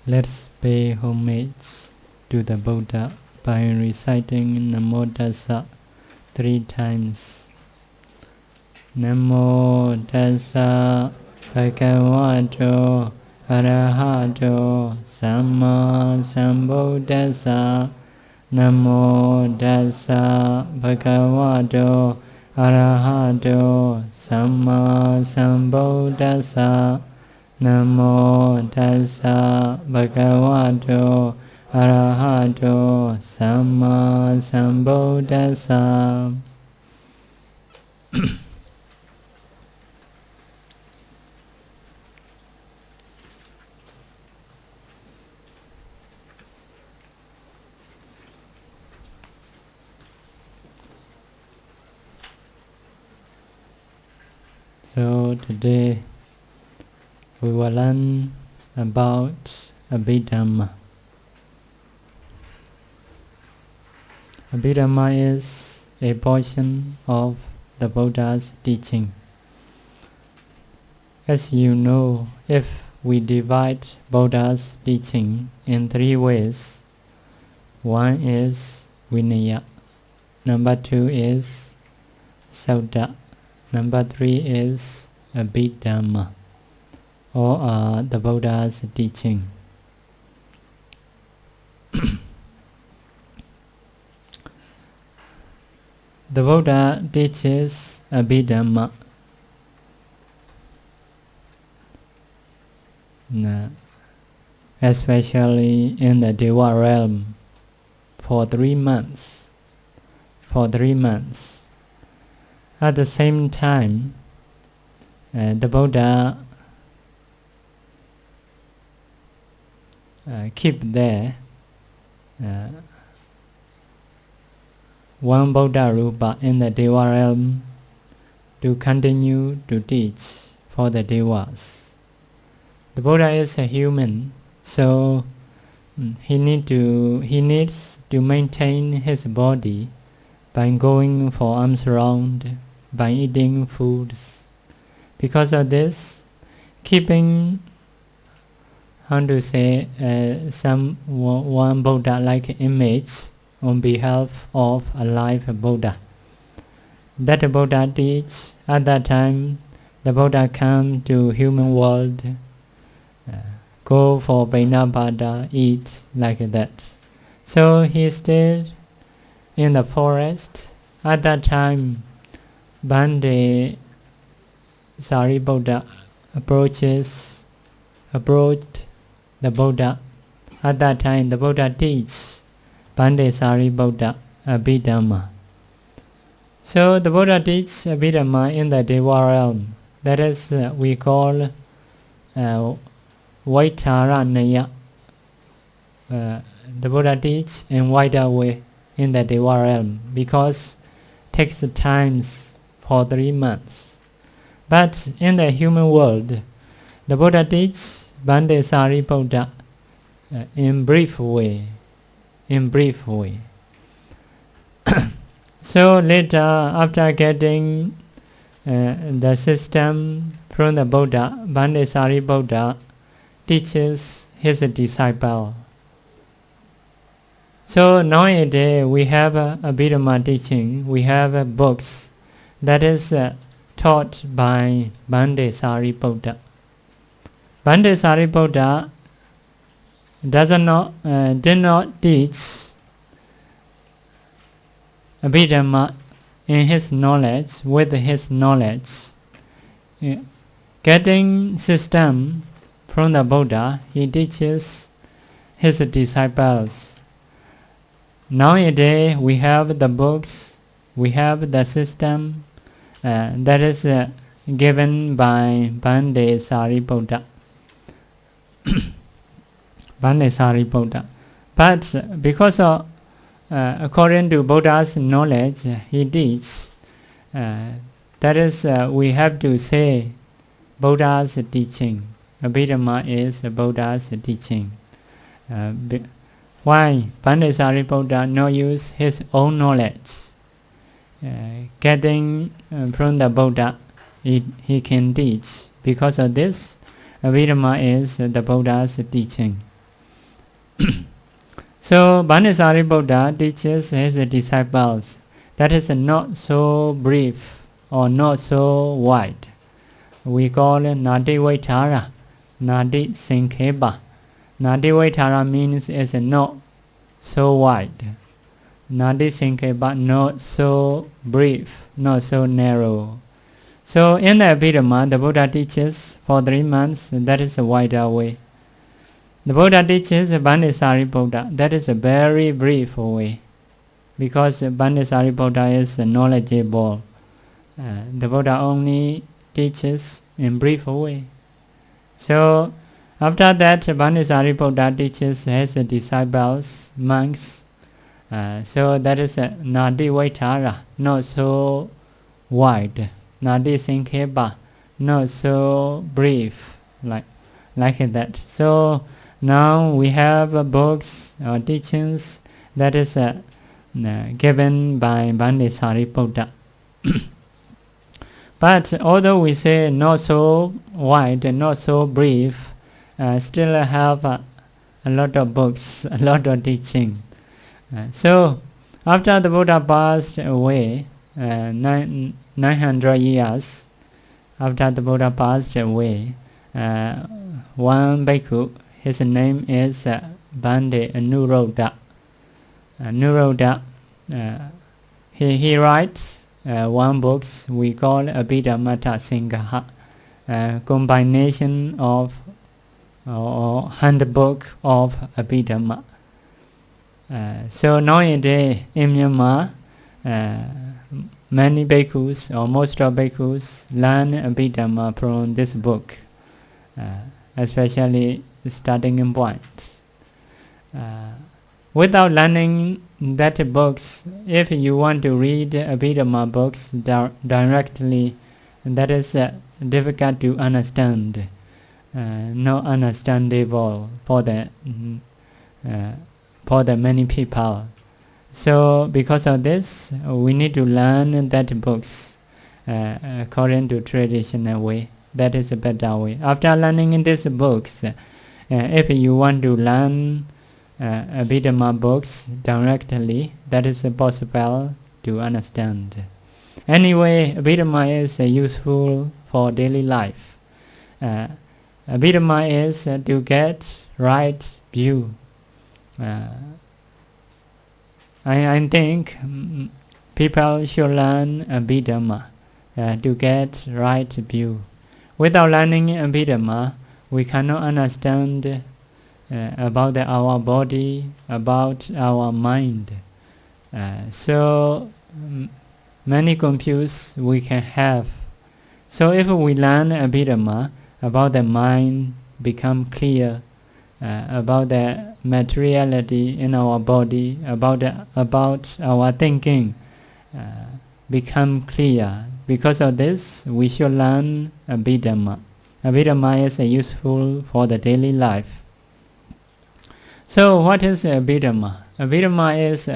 Let's pay homage to the Buddha by reciting Namo Tassa 3 times. Namo Tassa Bhagavato Arahato Samma Sambuddhassa. Namo Tassa Bhagavato Arahato Samma Sambuddhassa. Namo Tassa Bhagavato Arahato Samma Sambuddhassa. So today we will learn about Abhidhamma. Abhidhamma is a portion of the Buddha's teaching. As you know, if we divide Buddha's teaching in 3 ways, one is Vinaya, number 2 is Citta, number 3 is Abhidhamma, or the Buddha's teaching. The Buddha teaches Abhidhamma. Especially in the Deva realm for 3 months. At the same time, the Buddha keep there one Buddha Rupa in the Deva realm to continue to teach for the Devas. The Buddha is a human, so he needs to maintain his body by going for alms round, by eating foods. Because of this, keeping one Buddha-like image on behalf of a live Buddha. That Buddha teach at that time. The Buddha come to human world, go for Vainabhata, eat like that. So he stayed in the forest. At that time, Bande Sariputta approached the Buddha. At that time, the Buddha teach Bande Sariputta Abhidhamma. So the Buddha teach Abhidhamma in the Deva realm. That is, we call Vaitaranaya. The Buddha teach in wider way in the Deva realm because it takes times for 3 months. But in the human world, the Buddha teach Bande Sariputta in brief way. So later, after getting the system from the Buddha, Bande Sariputta teaches his disciple. So nowadays we have Abhidhamma teaching, we have books that is taught by Bande Sariputta. Bande Sariputta did not teach Abhidhamma in his knowledge, with his knowledge. Getting system from the Buddha, he teaches his disciples. Nowadays we have the books, we have the system that is given by Bande Sariputta. But because of according to Buddha's knowledge, he teach. That is, we have to say Buddha's teaching. Abhidhamma is Buddha's teaching. Why Bande Sariputta not use his own knowledge? Getting from the Buddha, he can teach. Because of this, Abhidhamma is the Buddha's teaching. So Bhanisariputra teaches his disciples that is not so brief or not so wide. We call it Nadi Vaitara, Nadi Sinkhepa. Nadi Vaitara means is not so wide. Nadi Sinkhepa, not so brief, not so narrow. So in the Abhidhamma, the Buddha teaches for 3 months, that is a wider way. The Buddha teaches Bhanisariputra, that is a very brief way. Because Bhanisariputra is knowledgeable. The Buddha only teaches in brief way. So after that, Bhanisariputra teaches his disciples, monks. So that is a Nadi Vaitara, not so wide. Nadi Sinkhepa, not so brief, like that. So now we have books or teachings that is given by Bhanisariputra. But although we say not so wide and not so brief, still have a lot of books, a lot of teaching. So after the Buddha passed away, 900 years after the Buddha passed away, one bhikkhu, his name is Bhante Anuruddha. He writes one book we call Abhidhamma Singha, combination of or handbook of Abhidhamma. So nowadays in Myanmar, many bhikkhus or most of bhikkhus learn Abhidhamma from this book, especially starting points. Without learning that books, if you want to read Abhidhamma books directly, that is difficult to understand, not understandable for the many people. So because of this, we need to learn that books according to traditional way. That is a better way. After learning in these books, if you want to learn Abhidhamma books directly, that is possible to understand. Anyway, Abhidhamma is useful for daily life. Abhidhamma is to get right view. I think people should learn Abhidhamma to get right view. Without learning Abhidhamma, we cannot understand about our body, about our mind. So many confuse we can have. So if we learn Abhidhamma about the mind, become clear about the materiality in our body, about our thinking, become clear. Because of this, we should learn Abhidhamma. Abhidhamma is useful for the daily life. So what is Abhidhamma? Abhidhamma is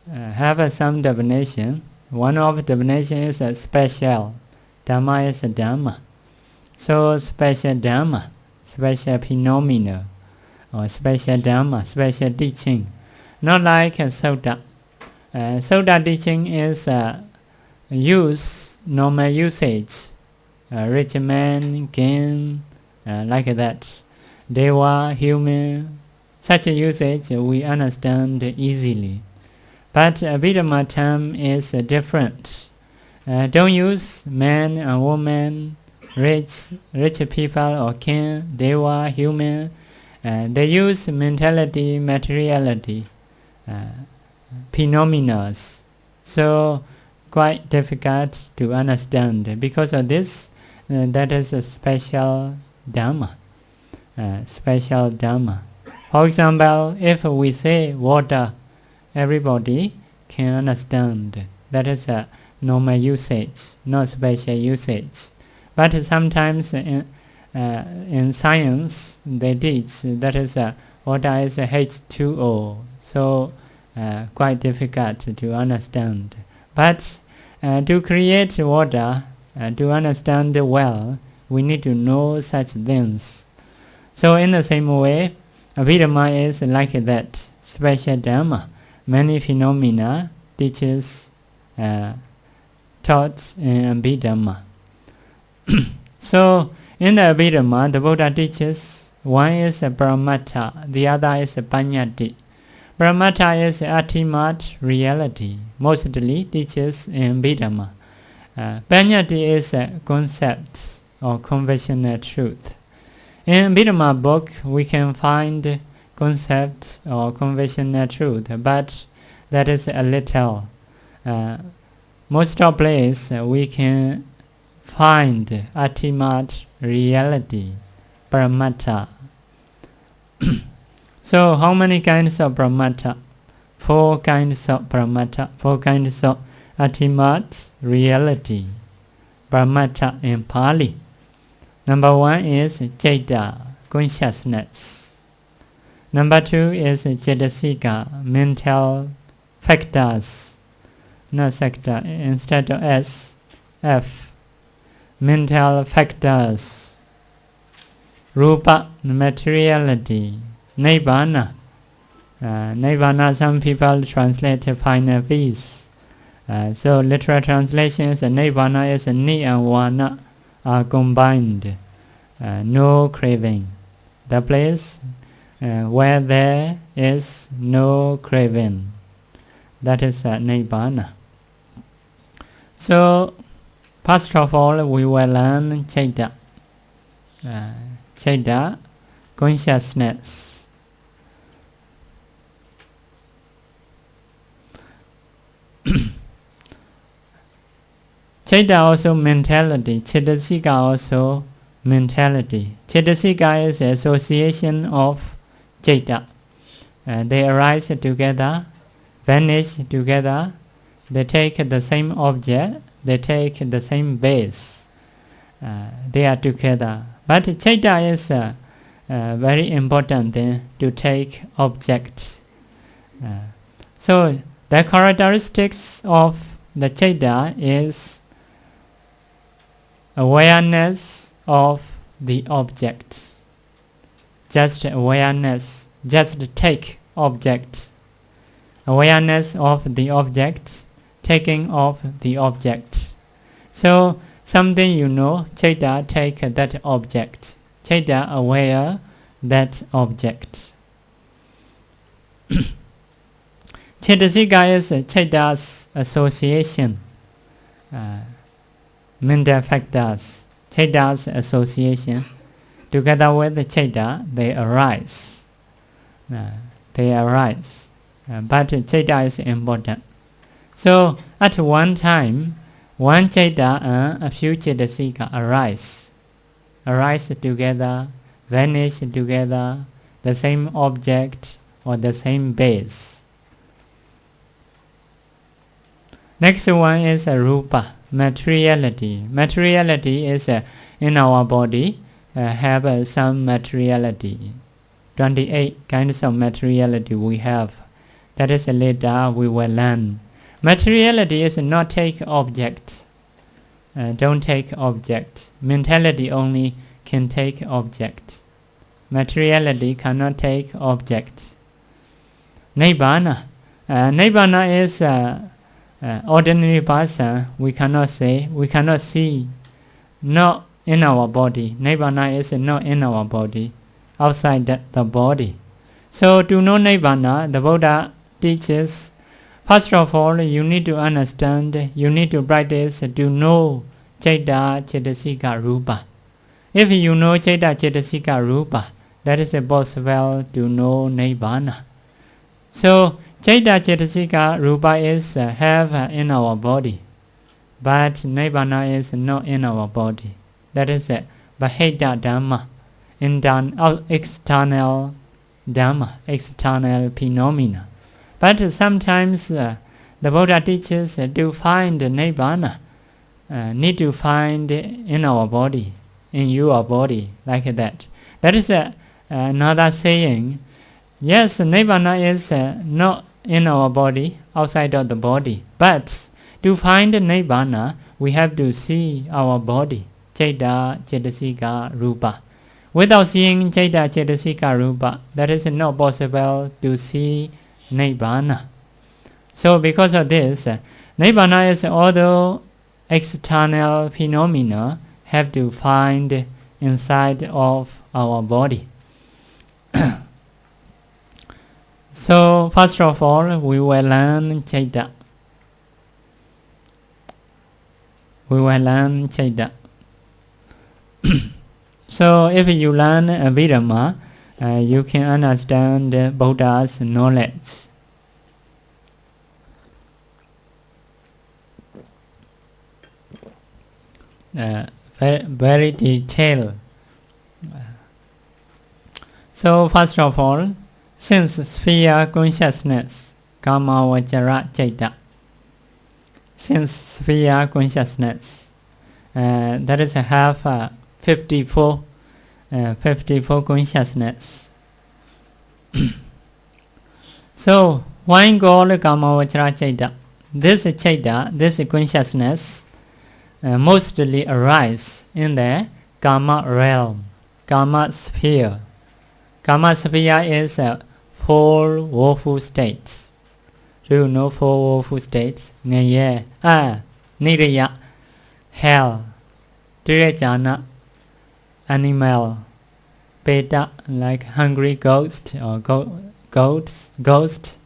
have some definition. One of the definition is special. Dhamma is Dhamma. So special Dhamma, special phenomena, or special Dhamma, special teaching. Not like Sutta. Sutta teaching is normal usage. Rich man, king, like that. Deva, human, such a usage we understand easily. But Abhidhamma term is different. Don't use man and woman, rich people or king, Deva, human. They use mentality, materiality, phenomena. So quite difficult to understand. Because of this, that is a special Dhamma. Special Dhamma. For example, if we say water, everybody can understand. That is a normal usage, not special usage. But sometimes in science they teach that is water is H2O. So quite difficult to understand. But to create water, to understand well, we need to know such things. So in the same way, Abhidhamma is like that, special Dhamma. Many phenomena teaches thoughts in Abhidhamma. So in the Abhidhamma, the Buddha teaches one is a Paramattha, the other is a Panyati. Paramattha is ultimate reality, mostly teaches in Abhidhamma. Panyati is a concept or conventional truth. In Abhidhamma book, we can find concepts or conventional truth, but that is a little. Most of place we can find ultimate reality, Paramattha. So how many kinds of Paramattha? 4 kinds of Paramattha, 4 kinds of ultimate reality, Paramattha in Pali. Number 1 is Citta, consciousness. Number 2 is Cetasika, mental factors. Not sector, instead of S, F. Mental factors. Rupa, materiality. Nibbana. Nibbana, some people translate final peace. So literal translation is Nibbana is Ni and Wana are combined. No craving. The place where there is no craving. That is Nibbana. So first of all, we will learn Citta. Citta, consciousness. Citta also mentality. Cetasika also mentality. Cetasika is association of Citta. They arise together, vanish together. They take the same object. They take the same base. They are together. But Citta is very important to take objects. So the characteristics of the Citta is awareness of the object. Just awareness. Just take object. Awareness of the object. Taking of the object. So something you know, Citta take that object. Citta aware that object. Cetasika is Citta's association. Mental factors. Citta's association. Together with the Citta, they arise. But Citta is important. So at one time, one Citta and a few Cetasika arise together, vanish together, the same object or the same base. Next one is Rupa, materiality. Materiality is in our body, have some materiality. 28 kinds of materiality we have. That is later we will learn. Materiality is not take object. Don't take object. Mentality only can take object. Materiality cannot take object. Nibbana. Nibbana is ordinary person. We cannot say, we cannot see. Not in our body. Nibbana is not in our body. Outside the body. So to know Nibbana, the Buddha teaches, first of all, you need to understand, you need to practice to know Citta, Cetasika, Rupa. If you know Citta, Cetasika, Rupa, that is possible to know Nibbana. So Citta, Cetasika, Rupa is have in our body, but Nibbana is not in our body. That is Abhidhamma, external Dhamma, external phenomena. But sometimes the Buddha teaches to find Nibbana, need to find in our body, in your body, like that. That is another saying. Yes, Nibbana is not in our body, outside of the body. But to find Nibbana, we have to see our body, Citta, Cetasika, Rupa. Without seeing Citta, Cetasika, Rupa, that is not possible to see Nibbana. So because of this, Nibbana is although external phenomena have to find inside of our body. So first of all, we will learn Citta. We will learn Citta. So if you learn Abhidhamma, you can understand Buddha's knowledge. Very detailed. So first of all, since sphere consciousness, Kama Vajara Citta. Since sphere consciousness, that is have 54 consciousness. So why call Kama Vajara Citta? This Citta, this consciousness, mostly arise in the Kama realm, Kama sphere. Kama sphere is 4 woeful states. Do you know 4 woeful states? Niraya, hell, Tirajana, animal, beta, like hungry ghost or ghost.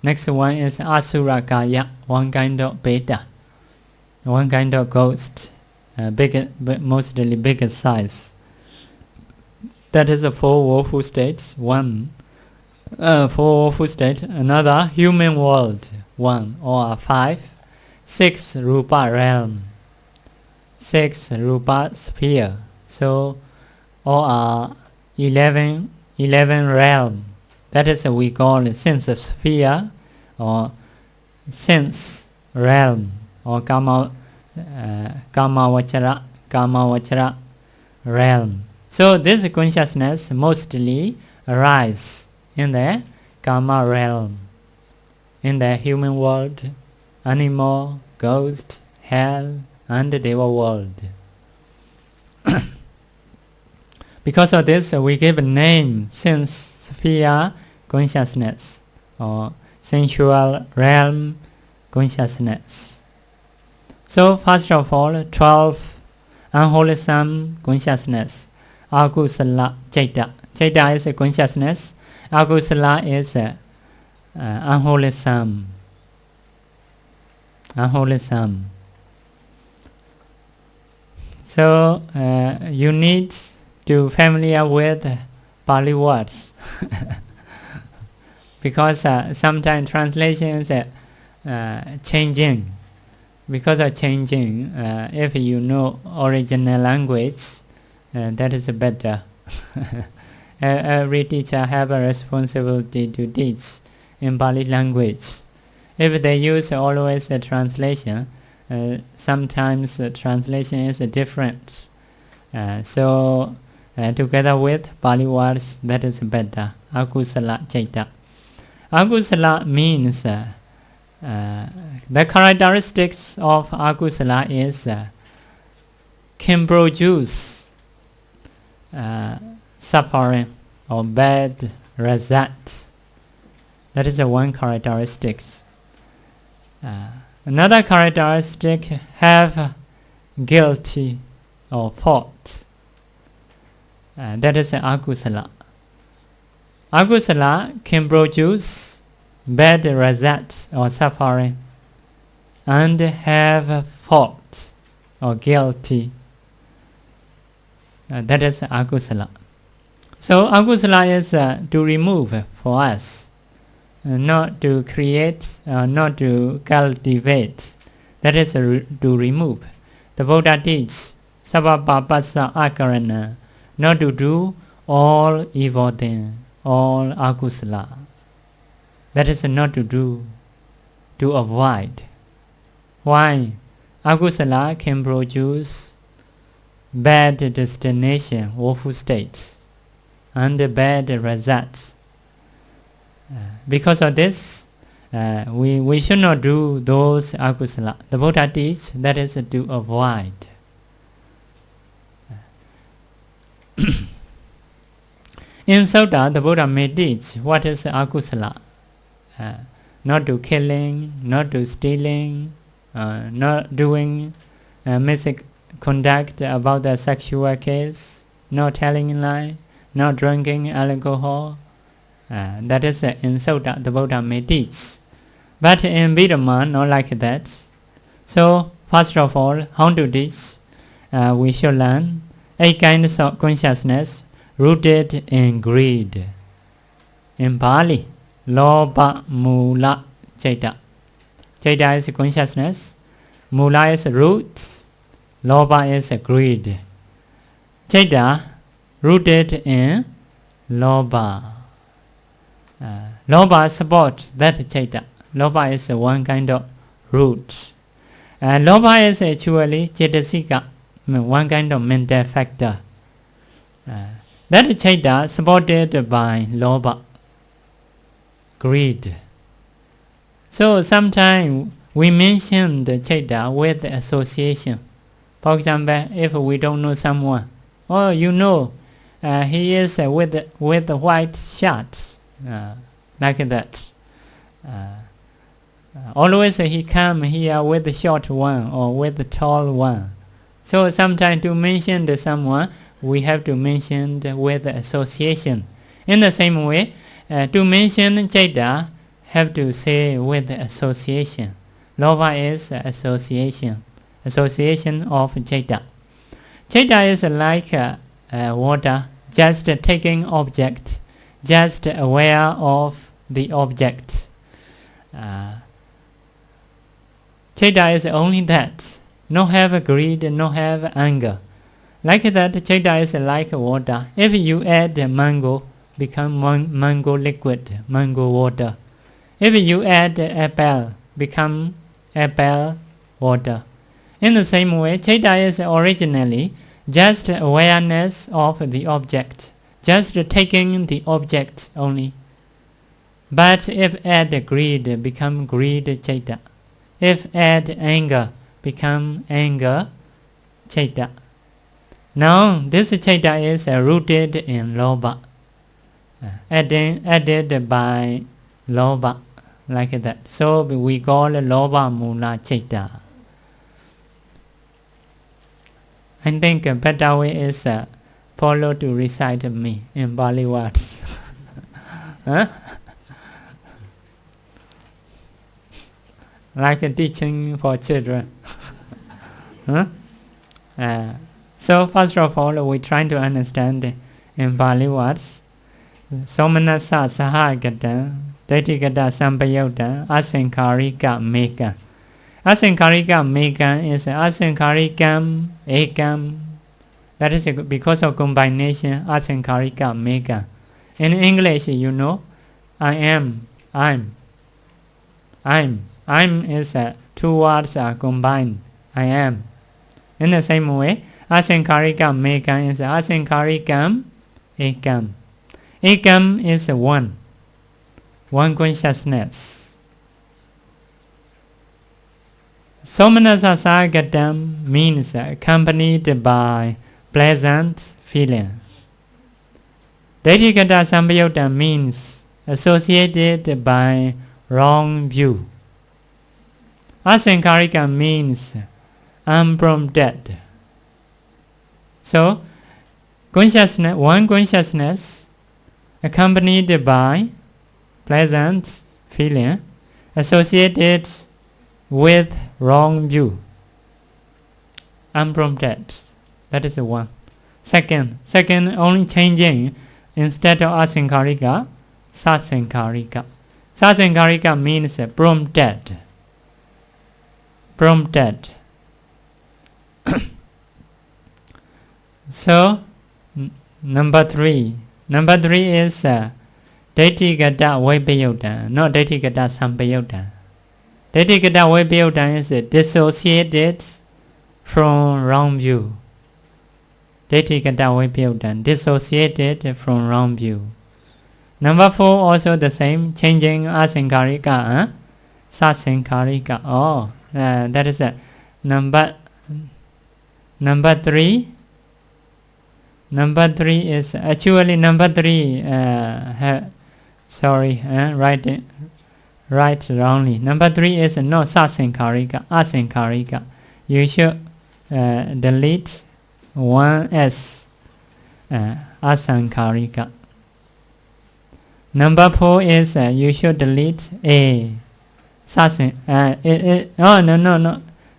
Next one is Asurakaya, one kind of beta, one kind of ghost, mostly bigger size. That is a 4 woeful states. 4 woeful states. Another human world. 1 or 5. 6 rupa realm. 6 rupa sphere. So all are 11 realm. That is we call it sense sphere or sense realm or kama vachara realm. So this consciousness mostly arises in the Kama realm, in the human world, animal, ghost, hell, and the Deva world. Because of this, we give a name sense sphere consciousness or sensual realm consciousness. So first of all, 12 unwholesome consciousness. Akusala Citta. Citta is a consciousness. Akusala is unwholesome. Unwholesome. So you need to familiar with Pali words because sometimes translations changing. Because of changing, if you know original language, that is better. Every teacher have a responsibility to teach in Pali language. If they use always a translation, sometimes the translation is different. So together with Pali words, that is better. Akusala Citta. Akusala means the characteristics of akusala is can produce suffering or bad result. That is one characteristics. Another characteristic have guilty or fault. That is akusala. Akusala can produce bad results or suffering and have fault or guilty. That is akusala. So akusala is to remove for us, not to create, not to cultivate. That is to remove. The Buddha teaches sabapapasa akarana, not to do all evil things, all akusala. That is not to do, to avoid. Why? Akusala can produce bad destination, woeful states, and bad results. Because of this, we should not do those akusala. The Buddha teaches that is to avoid. In Sutta, the Buddha may teach what is akusala. Not to killing, not to stealing, not doing misconduct about the sexual case, not telling lie, not drinking alcohol. That is in Sutta, the Buddha may teach. But in Abhidhamma, not like that. So, first of all, how to teach? We should learn 8 kinds of consciousness rooted in greed. In Pali, Lobha, Mula, Citta. Citta is consciousness, Mula is root, Lobha is greed. Citta rooted in Lobha. Lobha supports that Citta. Lobha is one kind of root. Lobha is actually Cettasika, one kind of mental factor. That Citta supported by Lobha, greed. So sometimes we mention the Citta with association. For example, if we don't know someone, oh, you know, he is with the white shirt, like that. Always he come here with the short one or with the tall one. So sometimes to mention the someone, we have to mention with the association. In the same way, to mention Citta, have to say with the association. Lobha is association of Citta. Citta is like water, just taking object, just aware of the object. Citta is only that. No have greed, no have anger. Like that, Citta is like water. If you add mango, become mango liquid, mango water. If you add apple, become apple water. In the same way, Citta is originally just awareness of the object, just taking the object only. But if add greed, become greed Citta. If add anger, become anger Citta. Now this Citta is rooted in Lobha, added by Lobha, like that. So we call Lobha Mula Citta. I think a better way is follow to recite me in Pali words. Huh? Like a teaching for children. Huh? So first of all, we try to understand in Pali words. Somanasa sahagata, detigata sampayota, asankarika meka. Asankarika meka is asankarikam ekam. That is because of combination asankarika meka. In English, you know, I am, I'm. I'm is two words are combined. I am. In the same way, asankarika meka is asankarikam ekam. Ekam is one consciousness. Somanasa sagatam means accompanied by pleasant feeling. Detigata sambayota means associated by wrong view. Asankarika means unprompted. So, consciousness, one consciousness accompanied by pleasant feeling associated with wrong view. Unprompted. That is the one. Second, only changing instead of asankarika, sasankarika. Sasankarika means prompted. So, number three is Detigata Vipayota, not Detigata Sampayota. Detigata Vipayota is dissociated from wrong view. Detigata Vipayota, dissociated from wrong view. Number 4 also the same, changing asankarika, sasankarika. Oh, that is number 3. Number 3 is actually number 3. Right wrongly. Number 3 is not sasankarika, asankarika. You should delete 1s, asankarika. Number 4 is you should delete a.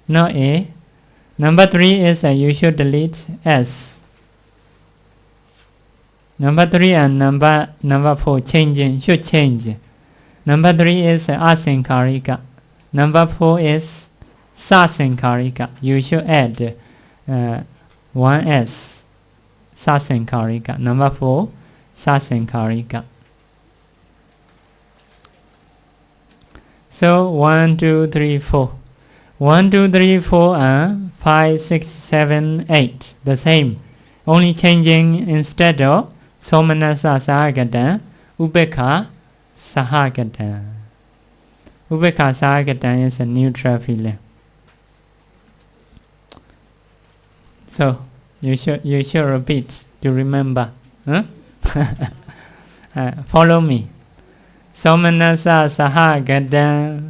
Not a. Number 3 is you should delete s. Number 3 and number 4 should change. Number 3 is asankarika. Number 4 is sasankarika. You should add 1s, sasankarika. Number 4, sasankarika. So 1, 2, 3, 4. 1, 2, 3, 4 and 5, 6, 7, 8. The same. Only changing instead of somanasa sahagatan, ubekha sahagatan. Ubekha sahagatan is a neutral feeling. So you should repeat to remember. Huh? Follow me. Somanasa sahagatan,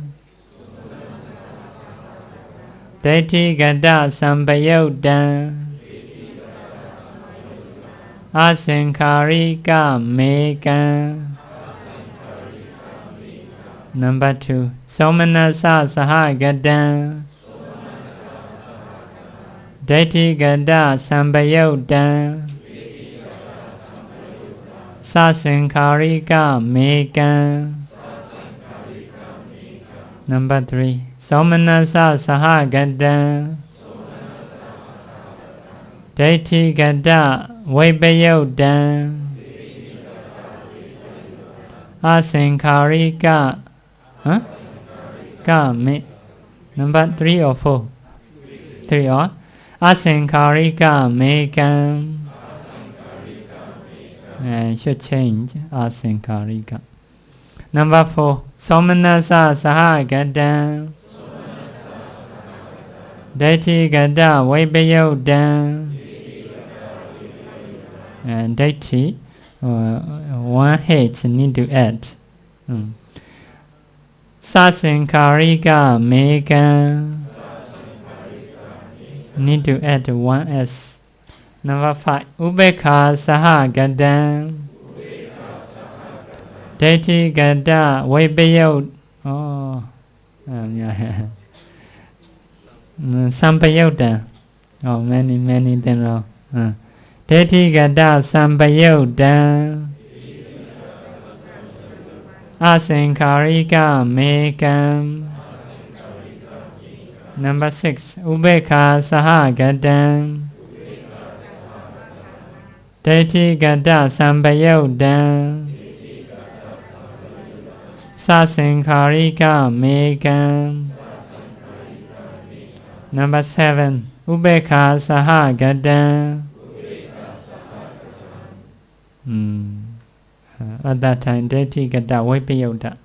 Deti gada sambayodam, asankarika mekam. Number 2. Somanasa sahagatan, Deti gada sambayodam, sasankarika mekam. Number 3. Somanasa sahagatan, Deti gada vibhayodam, asankarika me. Number 3 or 4? 3 or? Asankarika mekam. Should change. Asankarika. Number 4. Somanasa sahagatan, Deti gada vibhayodam. And Deti, 1h need to add. Sasankarika mekam. Need to add 1s. Number 5. Ubekha sahagatan, Deti gada vibhayodam. Sampayodam. Many then wrong. Deti gada sampayodam, asankarika mekam. Number 6. Ubekha sahagatan, Deti gada sampayodam, sasankarika mekam. Number 7. Ubekha sahagatan. At that time, Deti gada vibhayodam,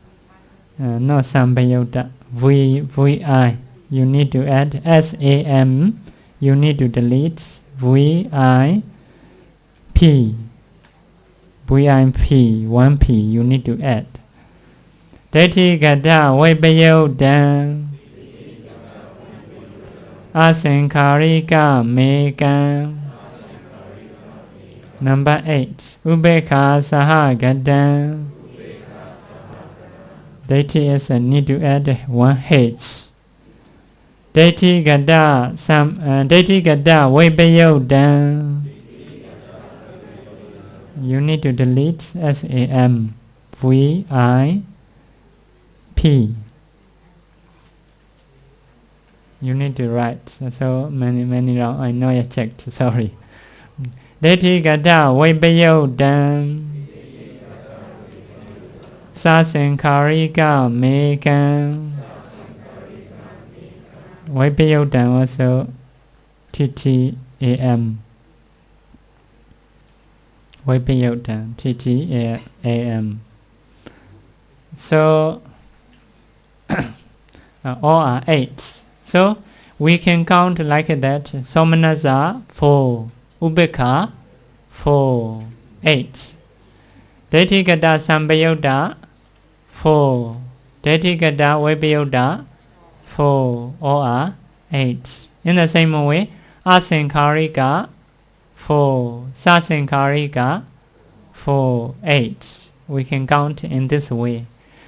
not sampayodam. Vi. You need to add SAM. You need to delete VIP. VIP, 1P. You need to add. Deti gada vibhayodam, asankarika mekam. Number 8. Ubekha sahagatan, Deti is need to add 1H. Deti gada vibhayodam. You need to delete SAM. VIP. You need to write. So many wrong. I know I checked. Sorry. Deti gada vibhayodam, sasankarika mekam. Vibhayodam also TTAM. Vibhayodam TTAM. So all are 8. So we can count like that. Somanasa 4, Ubekha 4, 8. Daitikata Sampayutta, 4. Daitikata Vipayutta, 4. All are 8. In the same way, Asankharika, 4. Sasankharika, 4, 8. We can count in this way.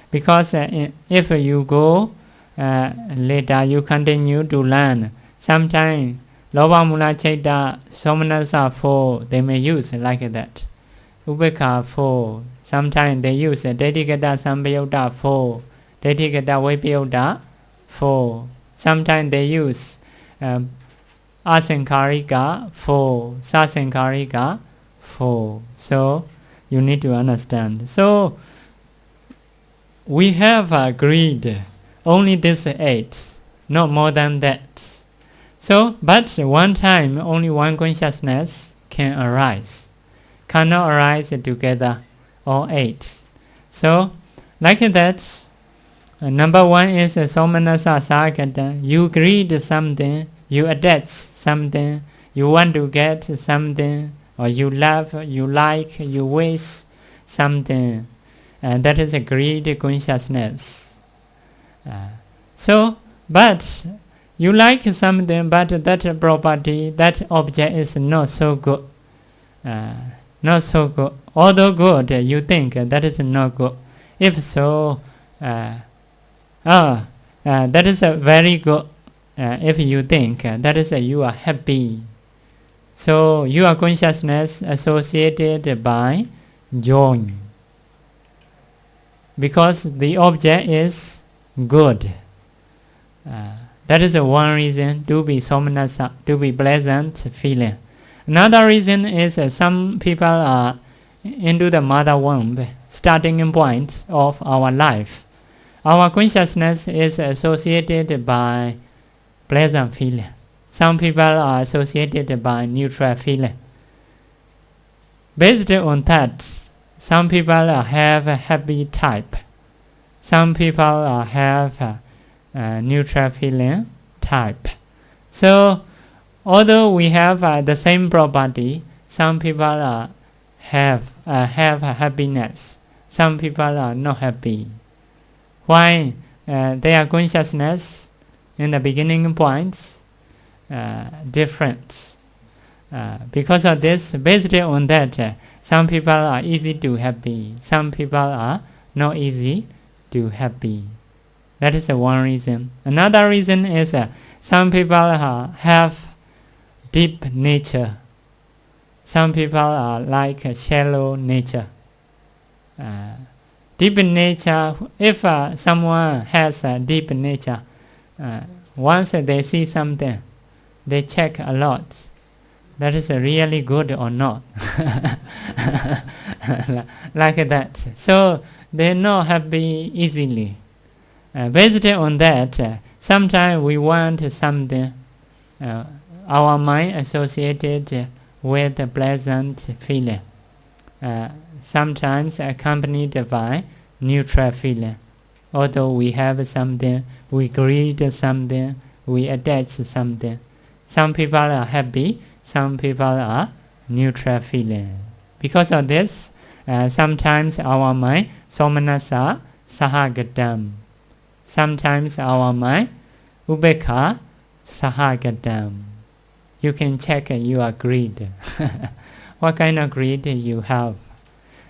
Because if you go later, you continue to learn. Sometimes, Loba Mula Citta, Somanasa 4, they may use like that. Ubeka 4. Sometimes they use Daitikata Sampayutta 4. Daitikata Vipayutta 4. Sometimes they use Asankharika 4. Sasankharika 4. So, you need to understand. So, we have agreed only this 8, not more than that. So, but one time only one consciousness can arise. Cannot arise together, all 8. So, like that, number 1 is Somanasa Sakata. You greed something, you attach something, you want to get something, or you love, you like, you wish something. And that is a greed consciousness. So, but you like something, but that property, that object is not so good. Not so good. Although good, you think that is not good. If so, that is a very good. If you think that is you are happy. So your consciousness associated by joy. Because the object is good. That is one reason to be somanasa, to be pleasant feeling. Another reason is some people are into the mother womb, starting point of our life. Our consciousness is associated by pleasant feeling. Some people are associated by neutral feeling. Based on that, some people have a happy type. Some people have neutral feeling type. So, although we have the same property, some people have happiness. Some people are not happy. Why? Their consciousness in the beginning points different. Because of this, based on that, some people are easy to happy. Some people are not easy to happy. That is one reason. Another reason is some people have deep nature. Some people are like shallow nature. Deep nature, if someone has a deep nature, once they see something, they check a lot. That is really good or not. Like that. So they not happy easily. Based on that, sometimes we want something, our mind associated with a pleasant feeling. Sometimes accompanied by neutral feeling. Although we have something, we greed something, we attach something. Some people are happy, some people are neutral feeling. Because of this, sometimes our mind, somanasa sahagatam. Sometimes our mind, ubekha sahagatam. You can check your greed. What kind of greed you have.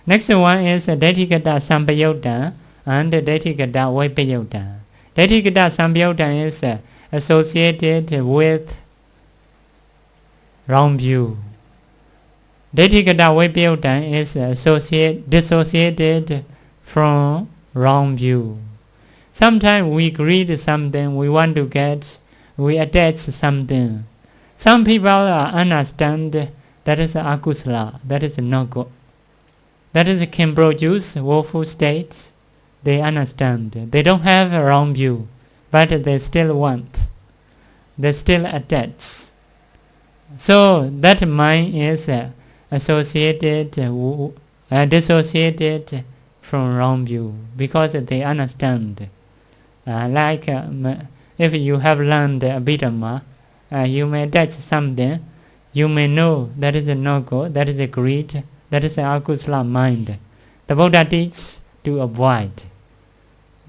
Next one is Daitikata Sampayutta and Daitikata Vipayutta. Daitikata Sampayutta is associated with wrong view. Daitikata Vipayutta is dissociated from wrong view. Sometimes we greed something, we want to get, we attach something. Some people understand that is akusala, that is not good. That is can produce woeful states. They understand. They don't have a wrong view, but they still want. They still attach. So that mind is associated, dissociated from wrong view because they understand. If you have learned Abhidhamma, you may attach something you may know that is a no-good, that is a greed, that is an akusala mind. The Buddha teaches to avoid,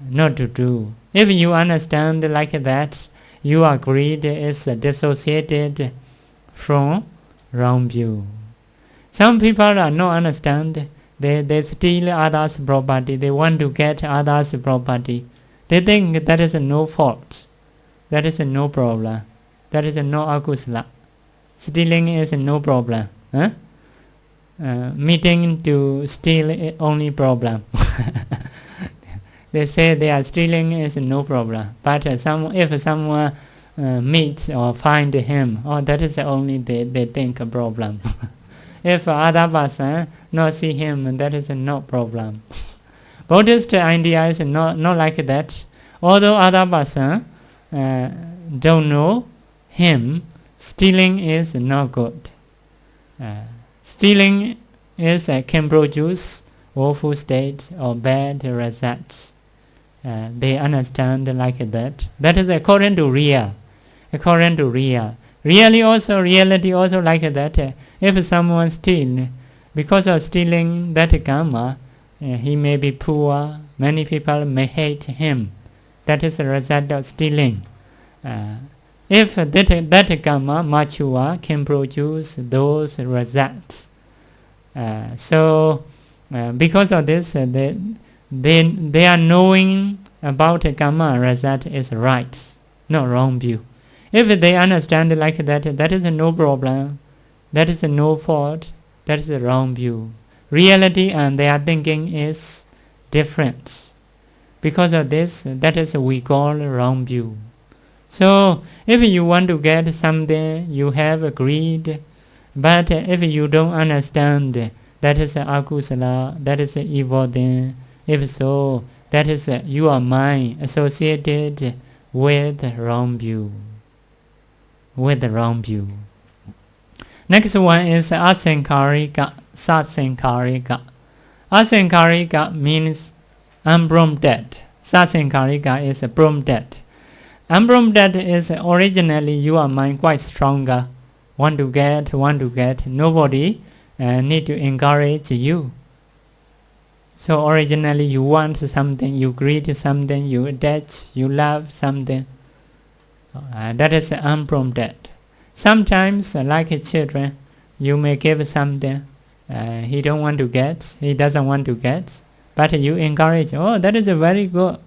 not to do. If you understand like that, your greed is dissociated from wrong view. Some people are not understand. They steal others' property. They want to get others' property. They think that is no fault. That is no problem. That is no akusala. Stealing is no problem. Huh? Meeting to steal is only problem. They say they are stealing is no problem. But if someone meets or find him, that is only they think a problem. If other person not see him, that is no problem. Buddhist idea is not like that. Although other person don't know him, stealing is not good. Stealing can produce woeful state or bad results. They understand like that. That is according to real. According to real. Reality also like that. If someone steals, because of stealing that karma, he may be poor. Many people may hate him. That is the result of stealing. If that karma mature, can produce those results. Because of this, they are knowing about karma result is right, not wrong view. If they understand like that, that is no problem. That is no fault. That is the wrong view. Reality and their thinking is different. Because of this, that is we call wrong view. So, if you want to get something, you have a greed. But if you don't understand, that is akusala, that is evil thing. If so, that is your mind associated with wrong view. With the wrong view. Next one is asankarika, sasankarika. Asankarika means unprompted. Sasankarika is prompted. Unprompted is originally your mind quite stronger. Want to get. Nobody need to encourage you. So originally you want something, you greet something, you attach, you love something. That is unprompted. Sometimes, like children, you may give something. He doesn't want to get, but you encourage. That is very good,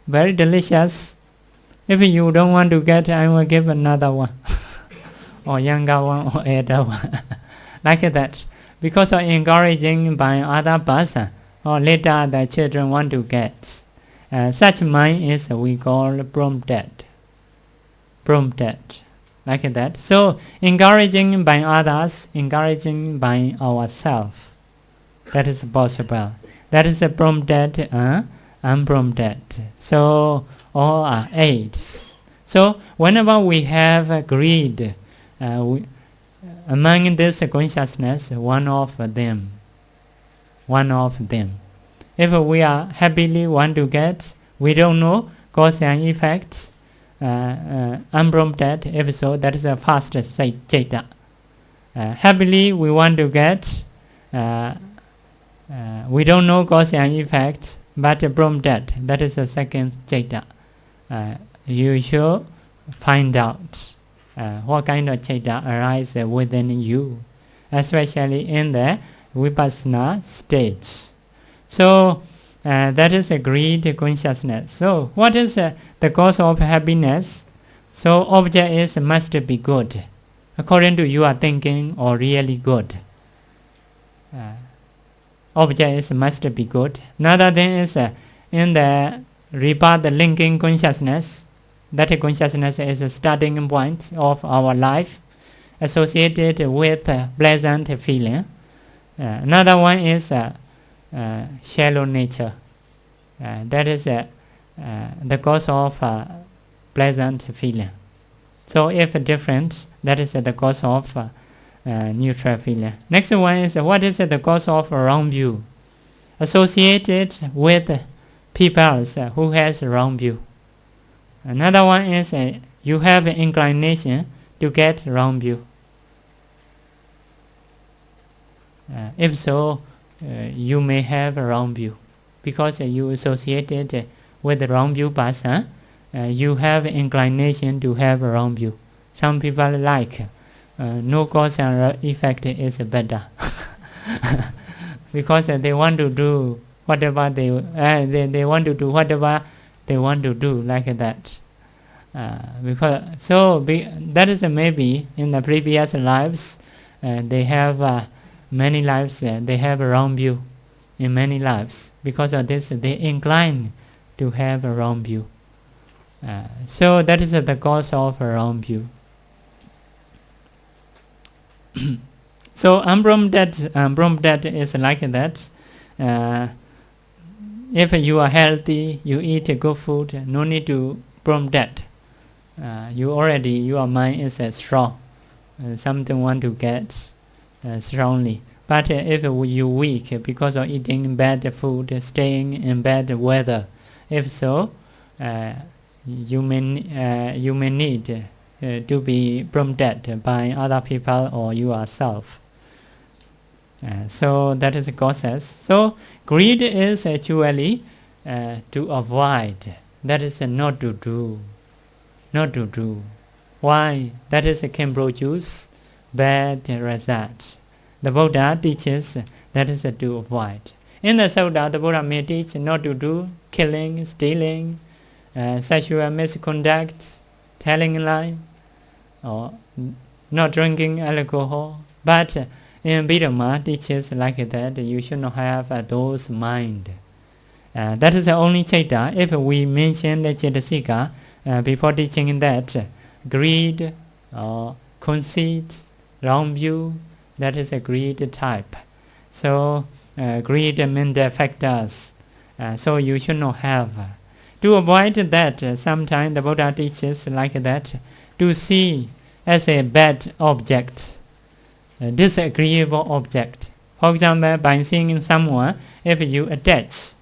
very delicious. If you don't want to get, I will give another one, or younger one, or elder one, like that. Because of encouraging by other person, or later the children want to get. Such mind is we call prompted, like that. So encouraging by others, encouraging by ourselves, that is possible. That is prompted, unprompted. So all are aids. So whenever we have greed, among this consciousness, one of them. If we are happily want to get, we don't know cause and effect. Unprompted, if so, that is a first citta. Happily we want to get, we don't know cause and effect, but prompted, that is the second citta. You should find out what kind of citta arises within you, especially in the vipassana stage. So that is a greed consciousness. So what is the cause of happiness? So object must be good, according to your thinking, or really good. Object must be good. Another thing is in the rebirth linking consciousness. That consciousness is a starting point of our life, associated with pleasant feeling. Another one is shallow nature. That is the cause of pleasant feeling. So if different, that is the cause of neutral feeling. Next one is what is the cause of wrong view? Associated with people who has wrong view. Another one is you have inclination to get wrong view. If so, you may have a wrong view, because you associated with the wrong view person. You have inclination to have a wrong view. Some people like no cause and effect is better, because they want to do whatever they want to do whatever they want to do, like that. That is maybe in the previous lives they have many lives. They have a wrong view in many lives. Because of this, they incline to have a wrong view. So that is the cause of a wrong view. So unprompted is like that. If you are healthy, you eat good food, no need to prompt that. Your mind is strong. Something want to get strongly. But if you weak because of eating bad food, staying in bad weather, if so, you may need to be prompted by other people or yourself. So that is the causes. So greed is actually to avoid. That is not to do. Not to do. Why? That is can produce bad results. The Buddha teaches that is to avoid. In the Sutta, the Buddha may teach not to do killing, stealing, sexual misconduct, telling lie, or not drinking alcohol. But in Abhidhamma teaches like that, you should not have those mind. That is the only Citta. If we mention the Cittasika before teaching that, greed or conceit, wrong view, that is a greed type. So greed means the factors. So you should not have. To avoid that, sometimes the Buddha teaches like that, to see as a bad object, a disagreeable object. For example, by seeing someone, if you attach,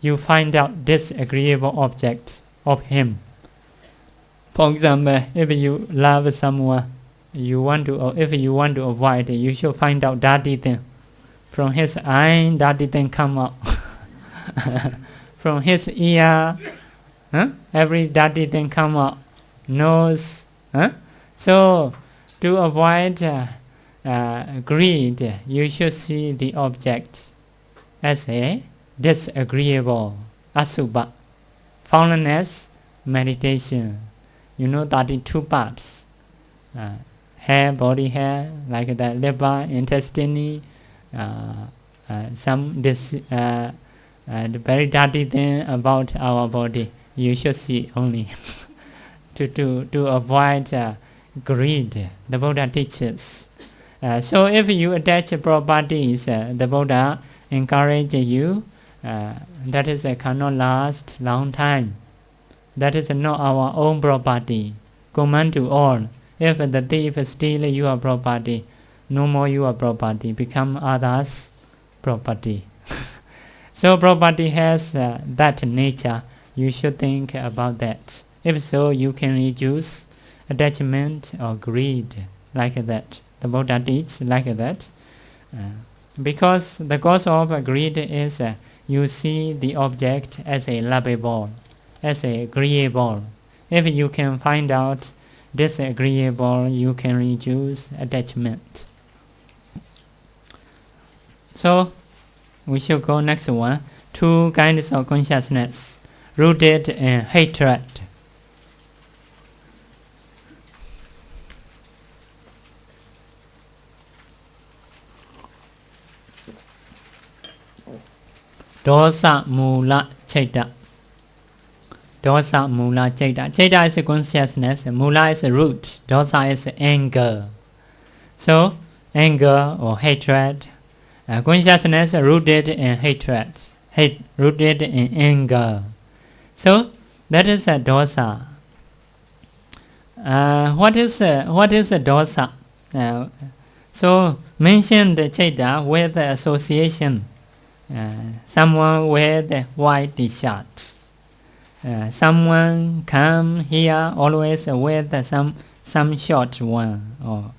you find out disagreeable object of him. For example, if you love someone, if you want to avoid, you should find out dirty thing. From his eye, dirty thing come out. From his ear, every dirty thing come out. Nose. So to avoid greed, you should see the object as a disagreeable, asubha. Foundness, meditation. 32 parts. Hair, body hair, like that, liver, intestine, some the very dirty thing about our body. You should see only to avoid greed. The Buddha teaches. So if you attach properties, the Buddha encourage you. That is cannot last long time. That is not our own property. Command to all. If the thief steal your property, no more your property, become others' property. So property has that nature. You should think about that. If so, you can reduce attachment or greed, like that. The Buddha teaches like that. Because the cause of greed is you see the object as a lovable, as a agreeable. If you can find out disagreeable, you can reduce attachment. So we should go next one. 2 kinds of consciousness rooted in hatred. Dosa Mula Citta. Dosa Mula Citta. Citta is a consciousness, Mula is a root, Dosa is anger. So, anger or hatred, consciousness rooted in hatred, rooted in anger. So, that is a dosa. What is a dosa? So, mention the Citta with the association. Someone with white t-shirt. Someone come here always with some short one or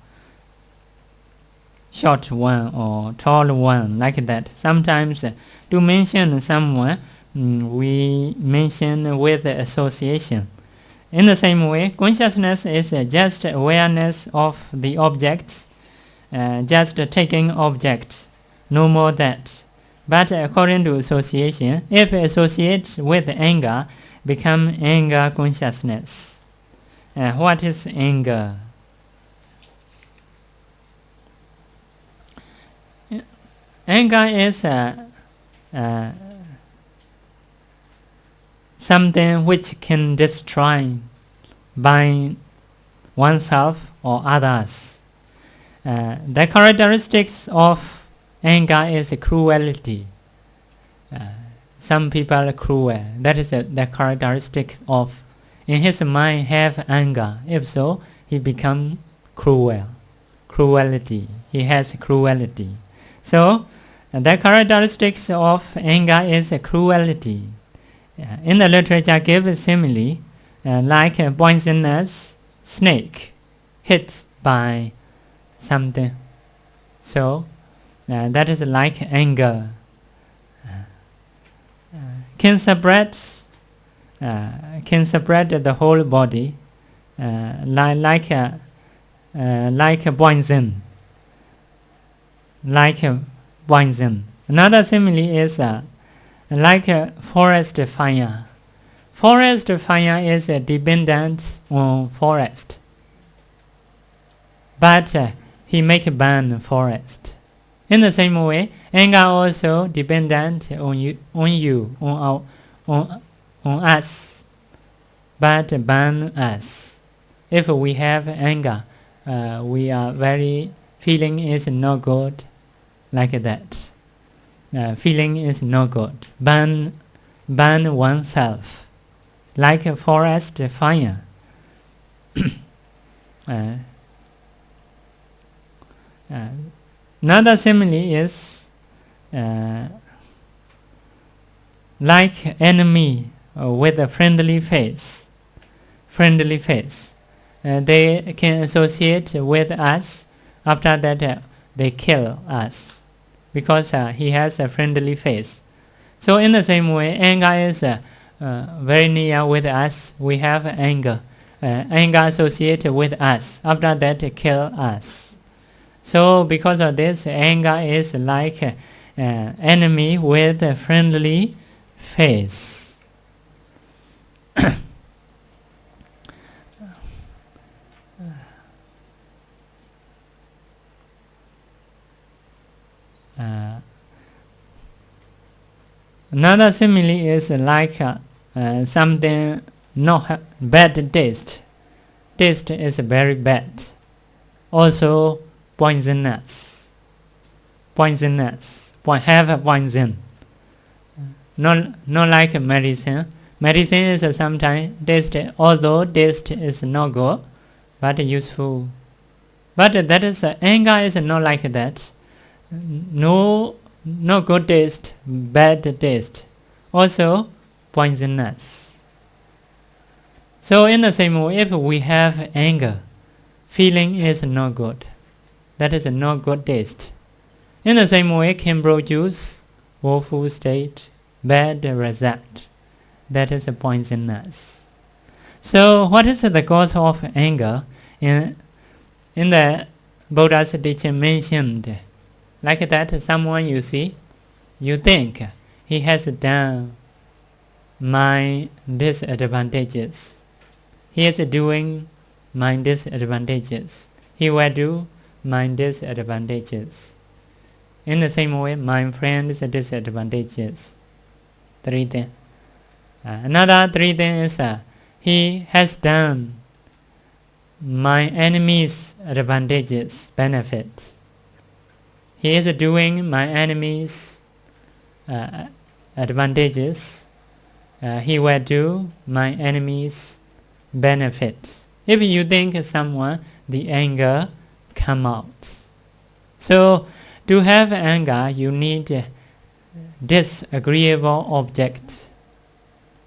short one or tall one, like that. Sometimes to mention someone, we mention with association. In the same way, consciousness is just awareness of the objects, just taking objects, no more that. But according to association, if associates with anger, become anger consciousness. What is anger? Anger is something which can destroy by oneself or others. The characteristics of anger is cruelty. Some people are cruel. That is the characteristics of. In his mind have anger. If so, he become cruel. Cruelty. He has cruelty. So, the characteristics of anger is cruelty. In the literature, give a simile like a poisonous snake hit by something. So, that is like anger. Can spread the whole body like a poison. Like a poison. Another simile is like a forest fire. Forest fire is dependent on forest, but he make burn forest. In the same way, anger also dependent on us, but burn us. If we have anger, we are very feeling is no good, like that. Feeling is no good. Burn oneself, like a forest fire. Another simile is like enemy with a friendly face. Friendly face. They can associate with us. After that, they kill us because he has a friendly face. So in the same way, anger is very near with us. We have anger. Anger associated with us. After that, kill us. So because of this, anger is like enemy with a friendly face. Another simile is like something not bad taste. Taste is very bad. Also poisonous. Poisonous. Have a poison. Not like medicine. Medicine is sometimes taste, although taste is not good, but useful. But that is anger is not like that. No good taste, bad taste. Also poisonous. So in the same way, if we have anger, feeling is not good. That is not good taste. In the same way, can produce woeful state, bad result. That is poisonous. So what is the cause of anger? In the Buddha's teaching mentioned, like that someone you see, you think he has done my disadvantages. He is doing my disadvantages. He will do my disadvantages. In the same way, my friend's disadvantages. 3 things. Another 3 things is he has done my enemy's advantages, benefits. He is doing my enemy's advantages. He will do my enemy's benefits. If you think someone, the anger come out. So to have anger, you need disagreeable object.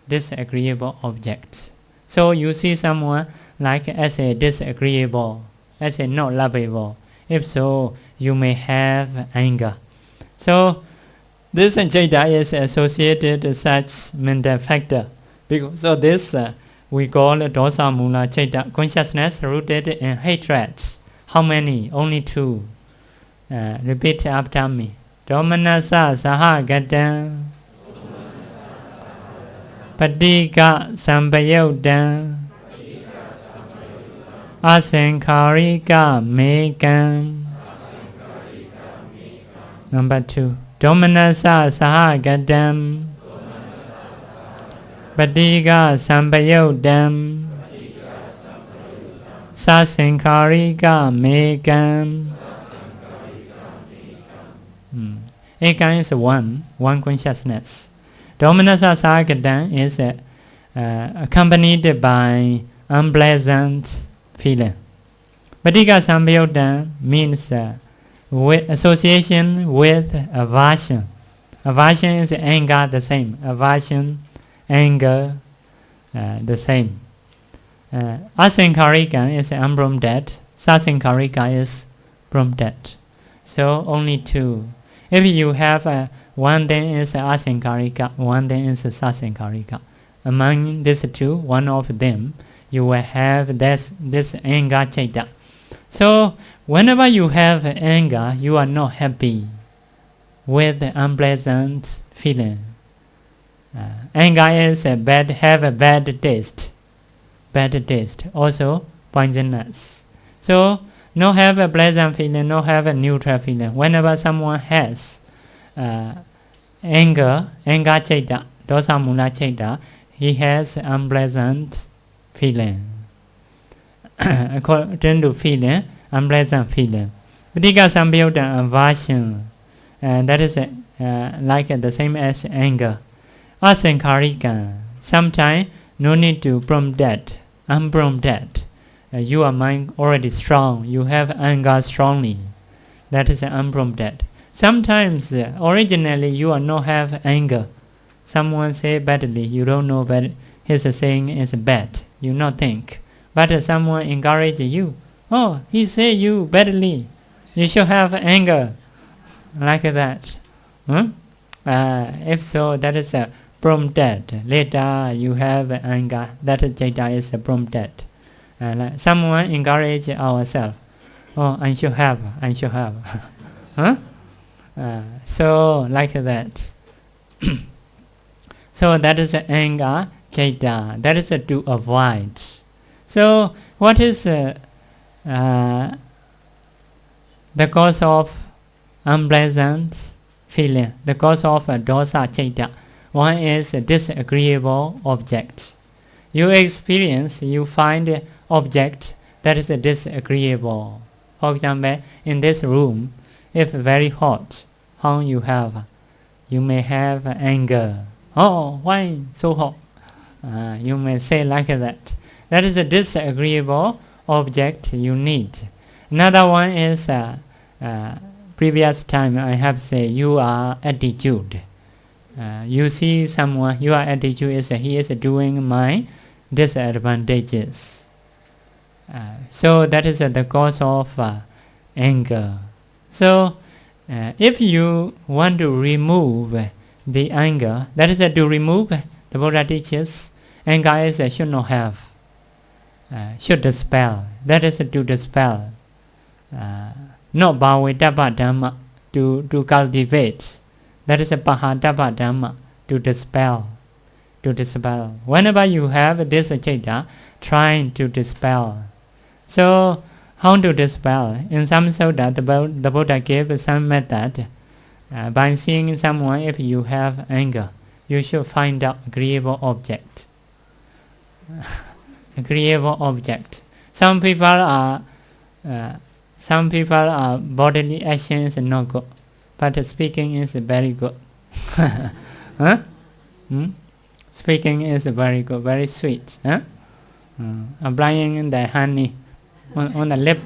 Disagreeable object. So you see someone like as a disagreeable, as a not lovable. If so, you may have anger. So this Citta is associated with such mental factor. Because of this, we call dosa mula Citta, consciousness rooted in hatred. How many? Only 2. Repeat after me. Domanasa sahagatam Padika sambayodam Asankarika mekam. Number 2. Domanasa sahagatam Padika sambayodam Sasankarika mekam. Ekam is one consciousness. Domanasa sahagatam is accompanied by unpleasant feeling. Padika sambayodam means with association with aversion. Aversion is anger, the same. Aversion, anger, the same. Asankarika is unprompted. Sasankarika is prompted. So only 2. If you have one, then is asankarika, one then is sasankarika. Among these 2, one of them, you will have this anger Citta. So whenever you have anger, you are not happy with unpleasant feeling. Anger is have a bad taste. Bad taste, also poisonous. So no have a pleasant feeling, no have a neutral feeling. Whenever someone has anger Citta, dosa mula Citta, he has unpleasant feeling. According to feeling, unpleasant feeling. Padika sambayodam, aversion, that is like the same as anger. Asankarika, sometimes no need to prompt that, unprompted. Your mind already strong, you have anger strongly. That is unprompted. Sometimes originally you are not have anger. Someone say badly, you don't know bad. His saying is bad, you not think. But someone encourage you. Oh, he say you badly. You should have anger. Like that. If so, that is prompted. Later you have anger. That Citta is prompted. Like someone encourage ourselves. Oh, I should have. So like that. So that is anger Citta. That is to avoid. So what is the cause of unpleasant feeling? The cause of dosa Citta. One is a disagreeable object. You experience, you find an object that is disagreeable. For example, in this room, if very hot, how you have? You may have anger. Oh, why so hot? You may say like that. That is a disagreeable object you need. Another one is previous time I have said you are attitude. You see someone, your attitude is he is doing my disadvantages. So that is the cause of anger. So if you want to remove the anger, that is to remove, the Buddha teaches, anger is should not have. Should dispel. That is to dispel. Not Abhidhamma, to cultivate. That is a Abhidhamma, to dispel. To dispel. Whenever you have this Citta, trying to dispel. So how to dispel? In some sutta, the Buddha gave some method. By seeing someone, if you have anger, you should find out agreeable object. Agreeable object. Some people are bodily action is not good, but speaking is very good. Speaking is very good, very sweet. Applying the honey on the lip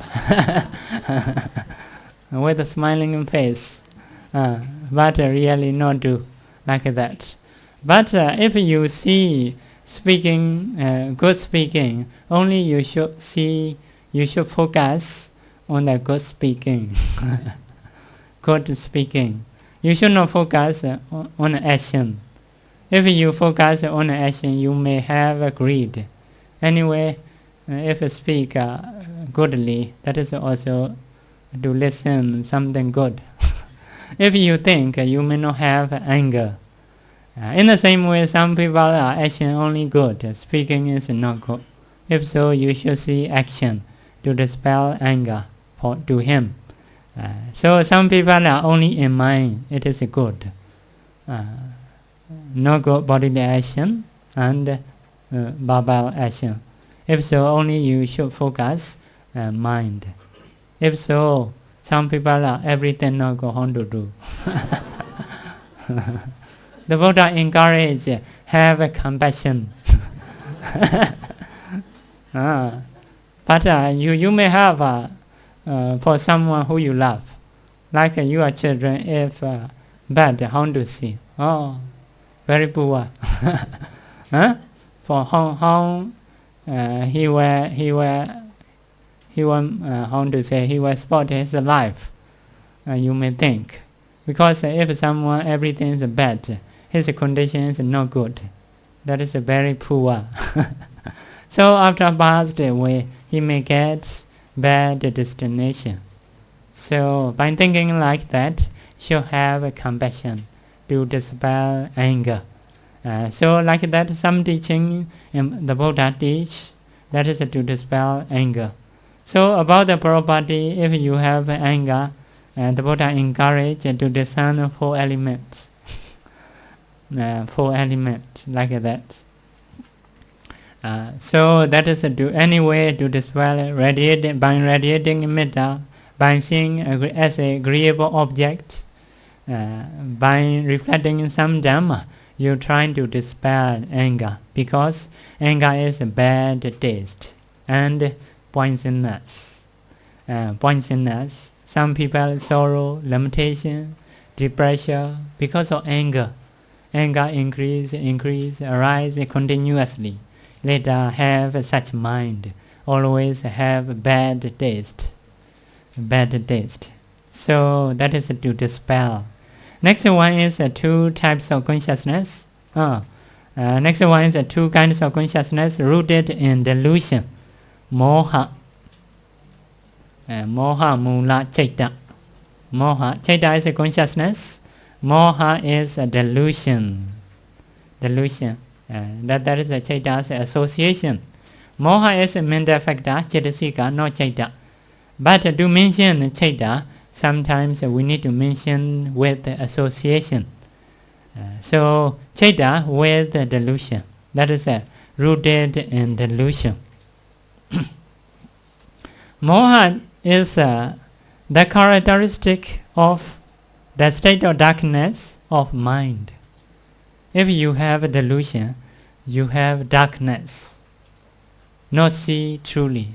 with a smiling face, but really not do like that. But if you see speaking, good speaking, only you should focus on the good speaking. Good speaking. You should not focus on action. If you focus on action, you may have greed. Anyway, if you speak goodly, that is also to listen something good. If you think, you may not have anger. In the same way, some people are action only good, speaking is not good. If so, you should see action to dispel anger to him. So some people are only in mind, it is good. No good bodily action and verbal action. If so, only you should focus mind. If so, some people are everything not go on to do. The Buddha encourage have compassion. But you may have for someone who you love, like your children. If bad, how to see? Oh, very poor. For how he will spot his life. You may think, because if someone everything is bad, his condition is not good. That is very poor. So after passed away, he may get bad destination. So by thinking like that, you have compassion to dispel anger. So like that, some teaching the Buddha teach, that is to dispel anger. So about the property, if you have anger, the Buddha encourage to discern 4 elements. 4 elements like that. So that is anyway to dispel by radiating metta, by seeing as a agreeable object, by reflecting some Dhamma, you're trying to dispel anger, because anger is a bad taste and poisonous. Poisonous. Some people sorrow, limitation, depression because of anger. Anger increase, arise continuously. Later have such mind, always have bad taste. Bad taste. So that is to dispel. Next one is 2 types of consciousness. Next one is 2 kinds of consciousness rooted in delusion. Moha. Moha mula citta. Moha. Citta is a consciousness. Moha is a delusion. Delusion. That is a citta's association. Moha is a mental factor, cittasika, not citta. But to mention citta, sometimes we need to mention with the association. So citta with the delusion. That is rooted in delusion. Moha is the characteristic of the state of darkness of mind. If you have a delusion, you have darkness. Not see truly,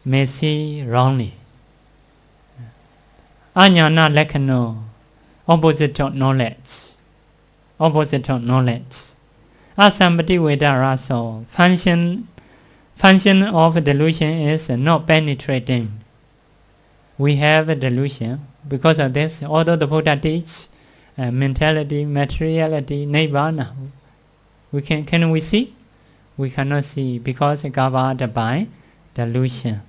may see wrongly. Ajnana lekkano, opposite of knowledge. Opposite of knowledge. Asambati veda raso, function of delusion is not penetrating. We have a delusion. Because of this, although the Buddha teach mentality, materiality, nibbana, can we see? We cannot see, because covered by delusion.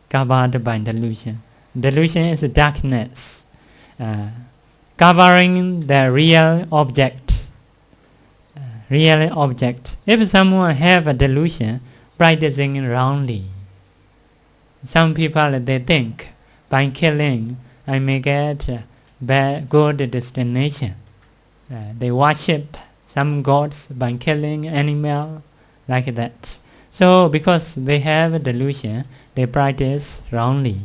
Covered by delusion. Delusion is darkness, covering the real object. Real object. If someone have a delusion, practicing wrongly. Some people, they think, by killing, I may get good destination. They worship some gods by killing animal, like that. So because they have a delusion, they practice wrongly.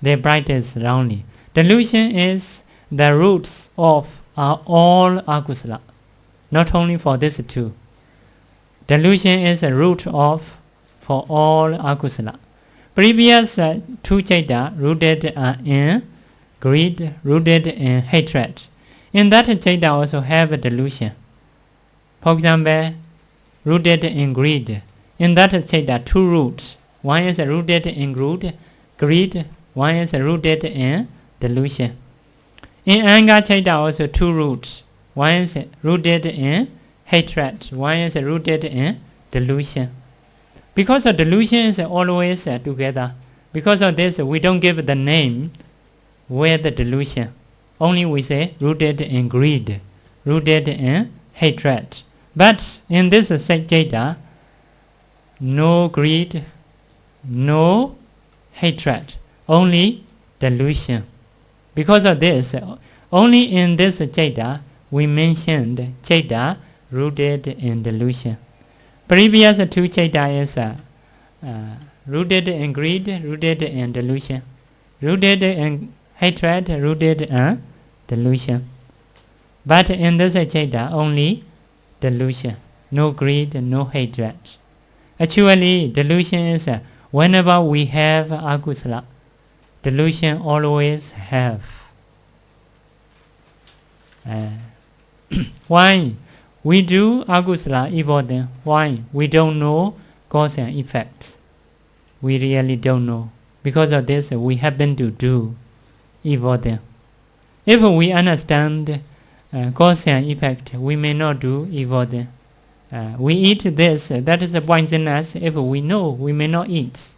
They practice wrongly. Delusion is the roots of all akusala. Not only for this 2. Delusion is a root of for all akusala. Previous 2 citta rooted in greed, rooted in hatred. In that citta also have a delusion. For example, rooted in greed. In that citta 2 roots. one is rooted in greed, one is rooted in delusion. In anger Citta also two roots, one is rooted in hatred, one is rooted in delusion. Because of delusion is always together. Because of this, we don't give the name with the delusion. Only we say rooted in greed, rooted in hatred. But in this Citta, no greed, no hatred, only delusion. Because of this, only in this Citta, we mentioned Citta rooted in delusion. Previous two Citta is rooted in greed, rooted in delusion. Rooted in hatred, rooted in delusion. But in this Citta, only delusion. No greed, no hatred. Actually, delusion is whenever we have akusala, delusion always have. Why? We do akusala evil then. Why? We don't know cause and effect. We really don't know. Because of this, we happen to do evil then. If we understand cause and effect, we may not do evil then. We eat this, that is poisonous. If we know, we may not eat.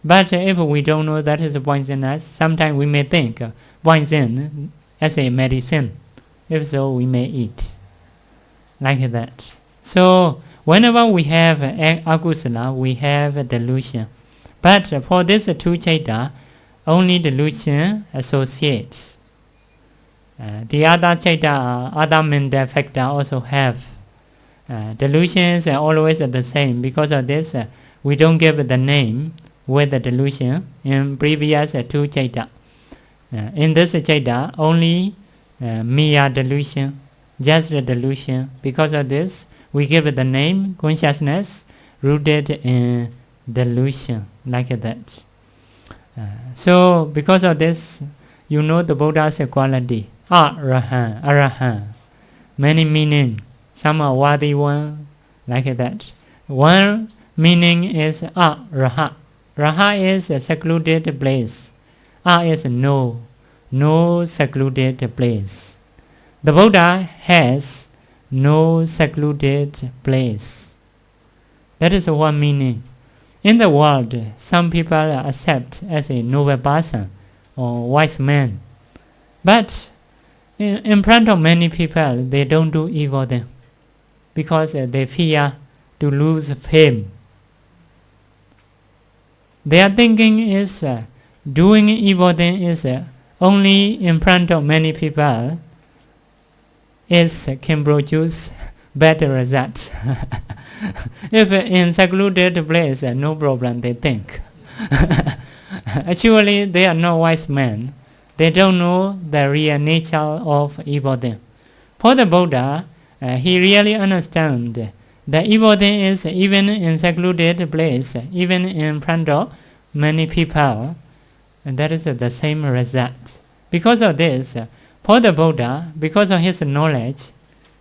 But if we don't know that is poisonous, sometimes we may think poison as a medicine. If so, we may eat. Like that. So, whenever we have akusala, we have delusion. But for this two Citta, only delusion associates. The other Citta, other mental factor also have. Delusions are always the same. Because of this, we don't give the name with the delusion in previous two Citta. In this Citta, only mere delusion, just the delusion. Because of this, we give the name consciousness rooted in delusion, like that. So, because of this, you know the Buddha's quality. Arahant, Arahant. Many meaning. Some are worthy one, like that. One meaning is Raha. Raha is a secluded place. Is no secluded place. The Buddha has no secluded place. That is one meaning. In the world, some people are accept as a noble person or wise man. But in front of many people, they don't do evil then. Because they fear to lose fame. Their thinking is doing evil then is only in front of many people can produce better result. If in secluded place, no problem, they think. Actually, they are not wise men. They don't know the real nature of evil then. For the Buddha, he really understands that evil thing is even in secluded place, even in front of many people, and that is the same result. Because of this, for the Buddha, because of his knowledge,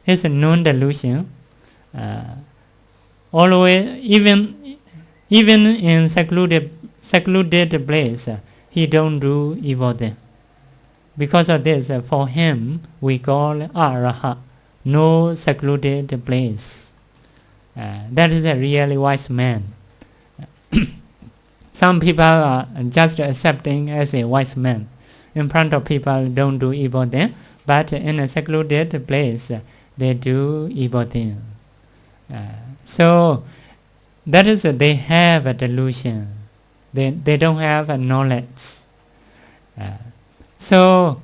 his non-delusion, always even in secluded place, he don't do evil thing. Because of this, for him, we call Arahat. No secluded place. That is a really wise man. Some people are just accepting as a wise man. In front of people, don't do evil thing, but in a secluded place, they do evil thing. So that is they have a delusion. They don't have a knowledge. So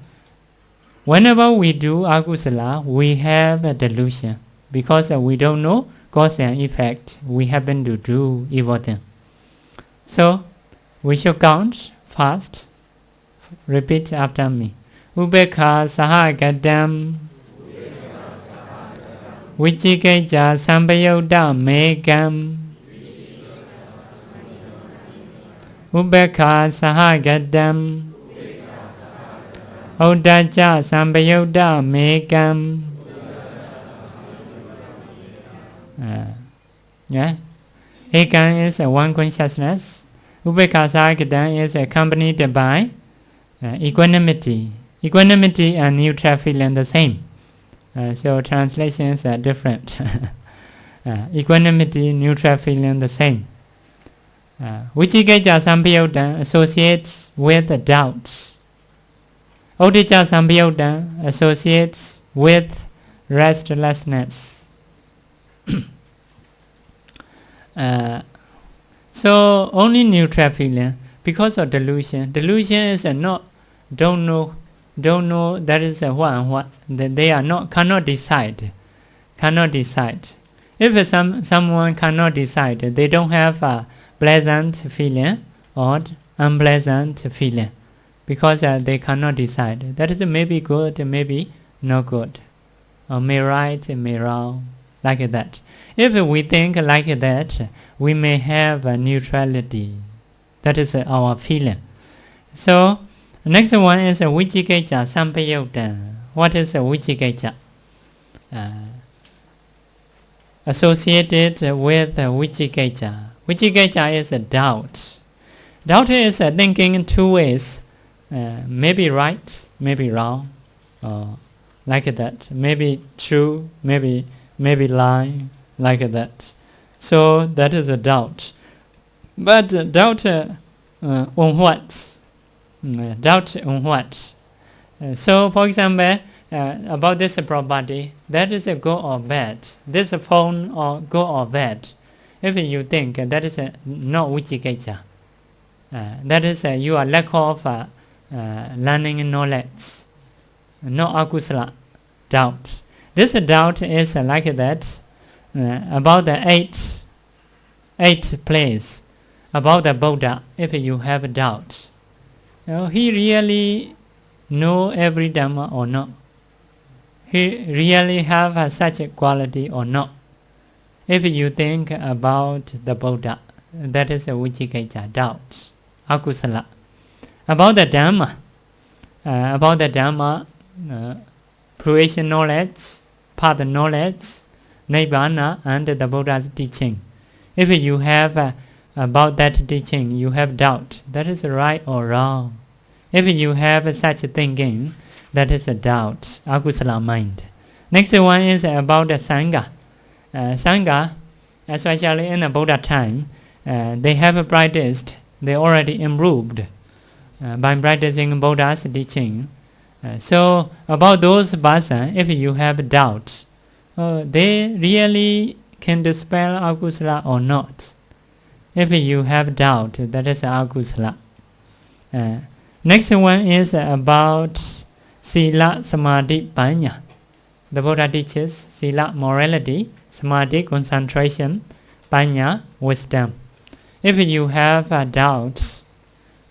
whenever we do akusala, we have a delusion. Because we don't know cause and effect, we happen to do evil thing. So we should count fast. Repeat after me. Ubekha sahagadam Vichikeja sambayoda megam Ubekha sahagadam Odaja sambayoda megam. Yeah. Ekam is one consciousness. Upekkha Sargatan is accompanied by equanimity. Equanimity and neutral feeling the same. So translations are different. Equanimity, neutral feeling the same. Vichikicca Sampayutta associates with doubts. Uddhacca Sampayutta associates with restlessness. So only neutral feeling because of delusion. Delusion is don't know. That is a what and what. They are cannot decide. If someone cannot decide, they don't have a pleasant feeling or unpleasant feeling because they cannot decide. That is maybe good, maybe not good, or may right, may wrong, like that. If we think like that, we may have a neutrality. That is our feeling. So next one is a Vichikicca Sampayutta. What is a Vichikicca? Associated with Vichikicca. Vichikicca is a doubt. Doubt is thinking in two ways. Maybe right, maybe wrong, like that. Maybe true, maybe lie, like that. So that is a doubt. But doubt on what? Doubt on what? So for example, about this property, that is a good or bad. This phone or good or bad. If you think that is not Vichikicca, that is you are lack of learning knowledge, no akusala, doubt. This doubt is like that about the eight place about the Buddha. If you have doubt, he really know every Dhamma or not? He really have such a quality or not? If you think about the Buddha, that is a Vichikicca, doubt, akusala. About the Dhamma, fruition knowledge, path knowledge, Nibbana, and the Buddha's teaching. If you have about that teaching, you have doubt, that is right or wrong. If you have such thinking, that is a doubt, akusala mind. Next one is about the Sangha. Sangha, especially in the Buddha time, they have practiced, they already improved by practicing Buddha's teaching. So about those persons, if you have doubts, they really can dispel akusala or not. If you have doubt, that is akusala. Next one is about Sila, Samadhi, Panya. The Buddha teaches Sila, morality, Samadhi, concentration, Panya, wisdom. If you have doubts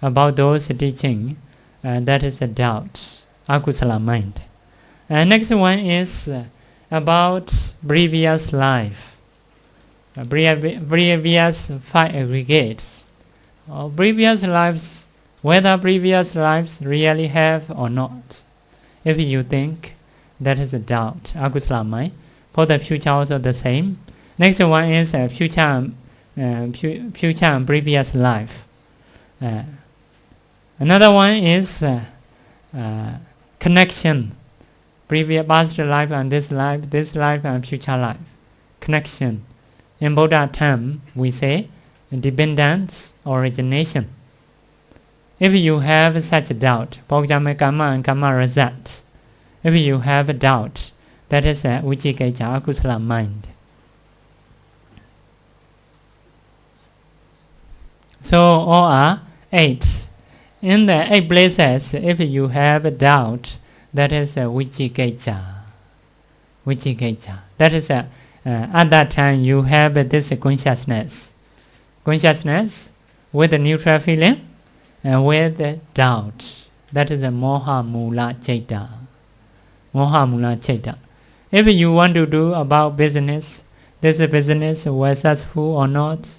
about those teaching, that is a doubt, akusala mind. Next one is about previous life, previous 5 aggregates, previous lives, whether previous lives really have or not. If you think, that is a doubt, akusala mind. For the future also the same. Next one is future and previous life. Another one is connection, previous past life and this life and future life. Connection. In Buddha term, we say dependence, origination. If you have such a doubt, for example, karma and karma result, if you have a doubt, that is a Vichikicca, akusala mind. So all are 8. In the 8 places, if you have a doubt, that is a Vichikicca. That is at that time you have this consciousness with a neutral feeling and with doubt. That is a moha mula citta. Moha mula citta. If you want to do about business, this business was successful or not,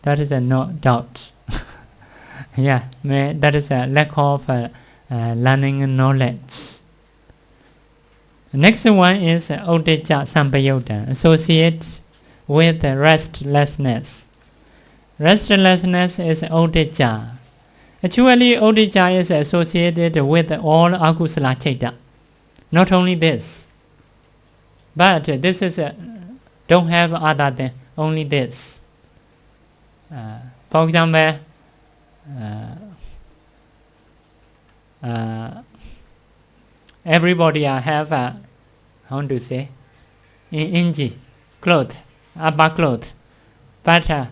that is a no doubt. Yeah, that is a lack of learning knowledge. Next one is Uddhacca Sampayutta, associates with restlessness. Restlessness is Udicca. Actually, Udicca is associated with all akusala citta. Not only this, but this is don't have other than only this. For example, everybody have a, how to say, inji cloth, upper cloth, but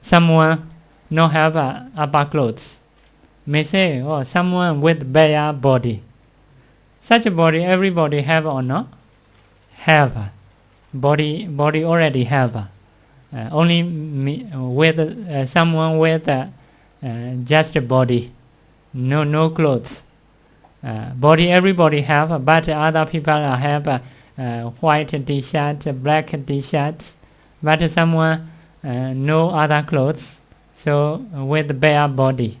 someone no have upper clothes may say, oh, someone with bare body. Such a body everybody have or not? Have. Body already have. Only with someone with just a body, no clothes. Body everybody have, but other people have white t-shirt, black t-shirt, but someone no other clothes. So with bare body,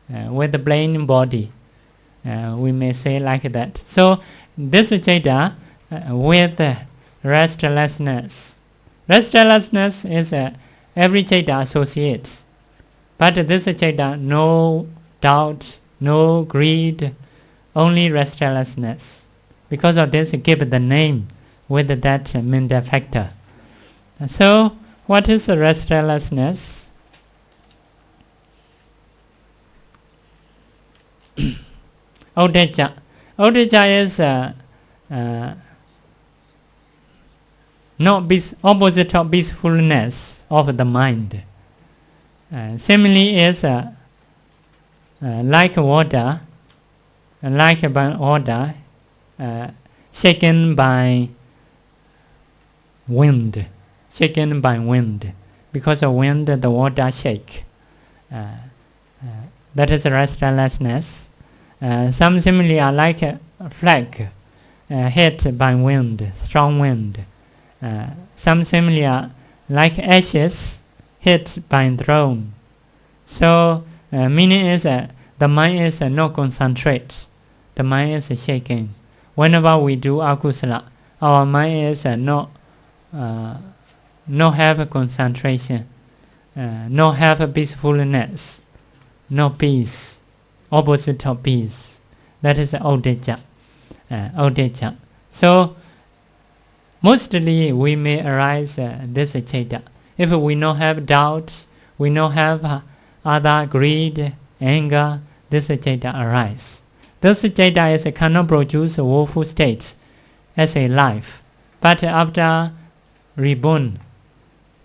with the plain body, we may say like that. So this citta with restlessness. Restlessness is every citta associates, but this citta no doubt, no greed, only restlessness. Because of this, give the name with that mental factor. So what is restlessness? Udicca. Udicca is not opposite of peacefulness of the mind. Similarly is like water, like by order, shaken by wind. Shaken by wind. Because of wind, the water shake. That is restlessness. Some similarly are like a flag hit by wind, strong wind. Some similarly are like ashes hit by throne. So meaning is the mind is not concentrate. The mind is shaking. Whenever we do akusala, our mind is not have a concentration, not have a peacefulness, no peace. Opposite of peace. That is udicca. Udicca. So mostly we may arise this citta. If we not have doubt, we not have other greed, anger, this citta arise. This citta is cannot produce a woeful state as a life, but after reborn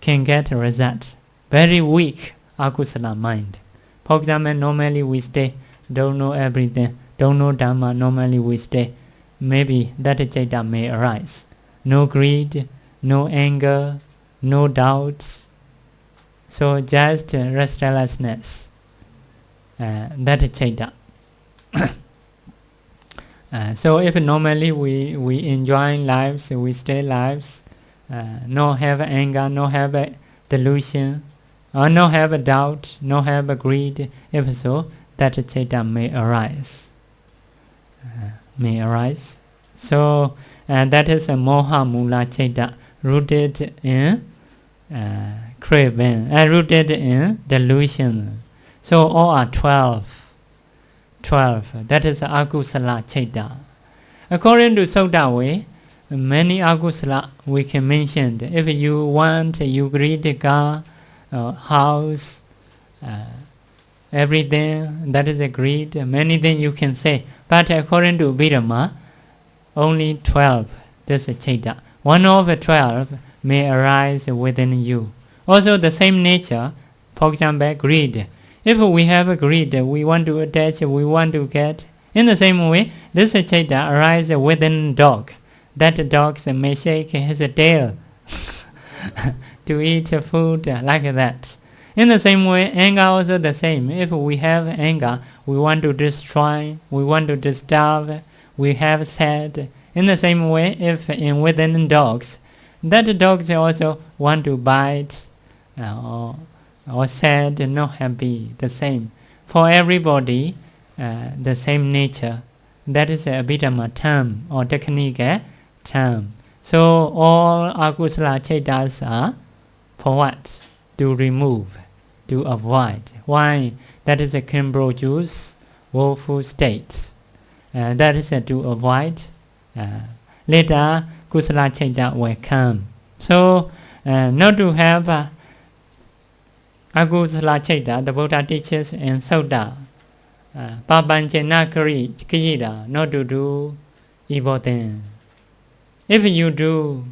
can get a result. Very weak akusala mind. For example, normally we stay, don't know everything, don't know Dhamma, normally we stay. Maybe that citta may arise. No greed, no anger, no doubts. So just restlessness. That citta. So if normally we enjoy lives, we stay lives, no have anger, no have delusion, or no have a doubt, no have a greed, if so, that citta may arise. So that is a moha mula citta, rooted in craving, rooted in delusion. So all are 12. That is akusala citta. According to Sutta way, many akusala we can mention. If you want, you greed a car, house, everything, that is a greed. Many things you can say. But according to Abhidhamma, only 12. This is citta. One of the 12 may arise within you. Also the same nature, for example, greed. If we have a greed, we want to attach, we want to get. In the same way, this citta arises within dog. That dog may shake his tail to eat food like that. In the same way, anger also the same. If we have anger, we want to destroy, we want to disturb, we have sad. In the same way, if within dogs, that dogs also want to bite or or sad, not happy, the same. For everybody, the same nature. That is a Abhidhamma term or technique term. So all akusala chaitas are for what? To remove, to avoid. Why? That is a can produce woeful state. That is to avoid. Later, kusala chaita will come. So, not to have akusala chaita, the Buddha teaches in Sutta, papanchena kirita, not to do evil things. If you do,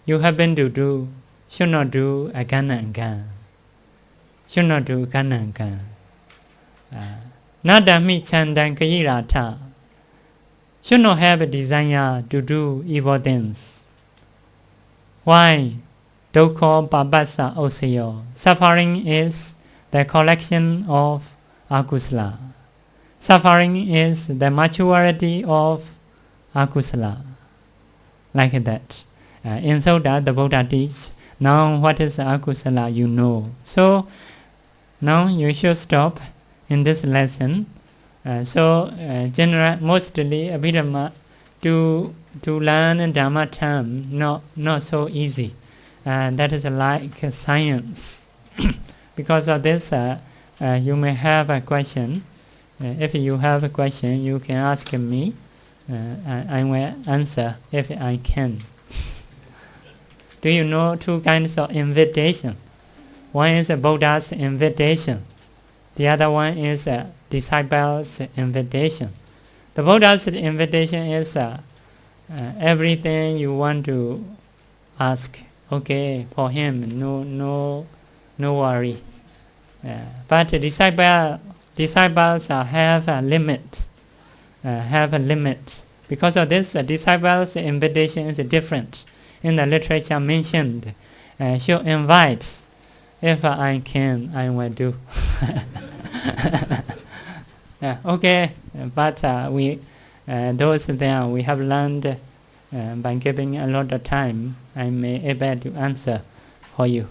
you happen to do, should not do again and again. Should not do again and again. Nadami chandan kirata. Should not have a desire to do evil things. Why? Dukkha babasa osayo. Suffering is the collection of akusala. Suffering is the maturity of akusala. Like that. In Sutta, the Buddha teaches, now what is akusala, you know. So, now you should stop in this lesson. Mostly Abhidhamma, to learn a Dhamma term, not so easy. That is like science. Because of this, you may have a question. If you have a question, you can ask me. I will answer if I can. Do you know two kinds of invitation? One is a Buddha's invitation. The other one is a disciple's invitation. The Buddha's invitation is everything you want to ask. Okay, for him, no worry. But disciples have a limit. Because of this, disciples' invitation is different. In the literature mentioned, should invite. If I can, I will do. Okay, but those there we have learned by giving a lot of time, I may able to answer for you.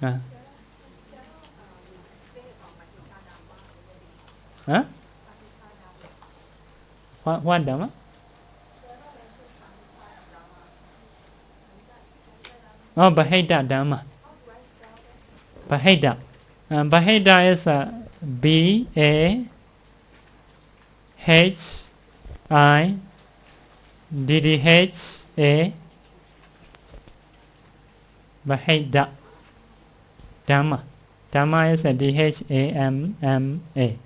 Huh? What Dhamma? Oh, Bahita Dhamma. Bahita. Bahita is B-A-H-I-D-D-H-A. Bahita Dhamma. Dhamma is D-H-A-M-M-A.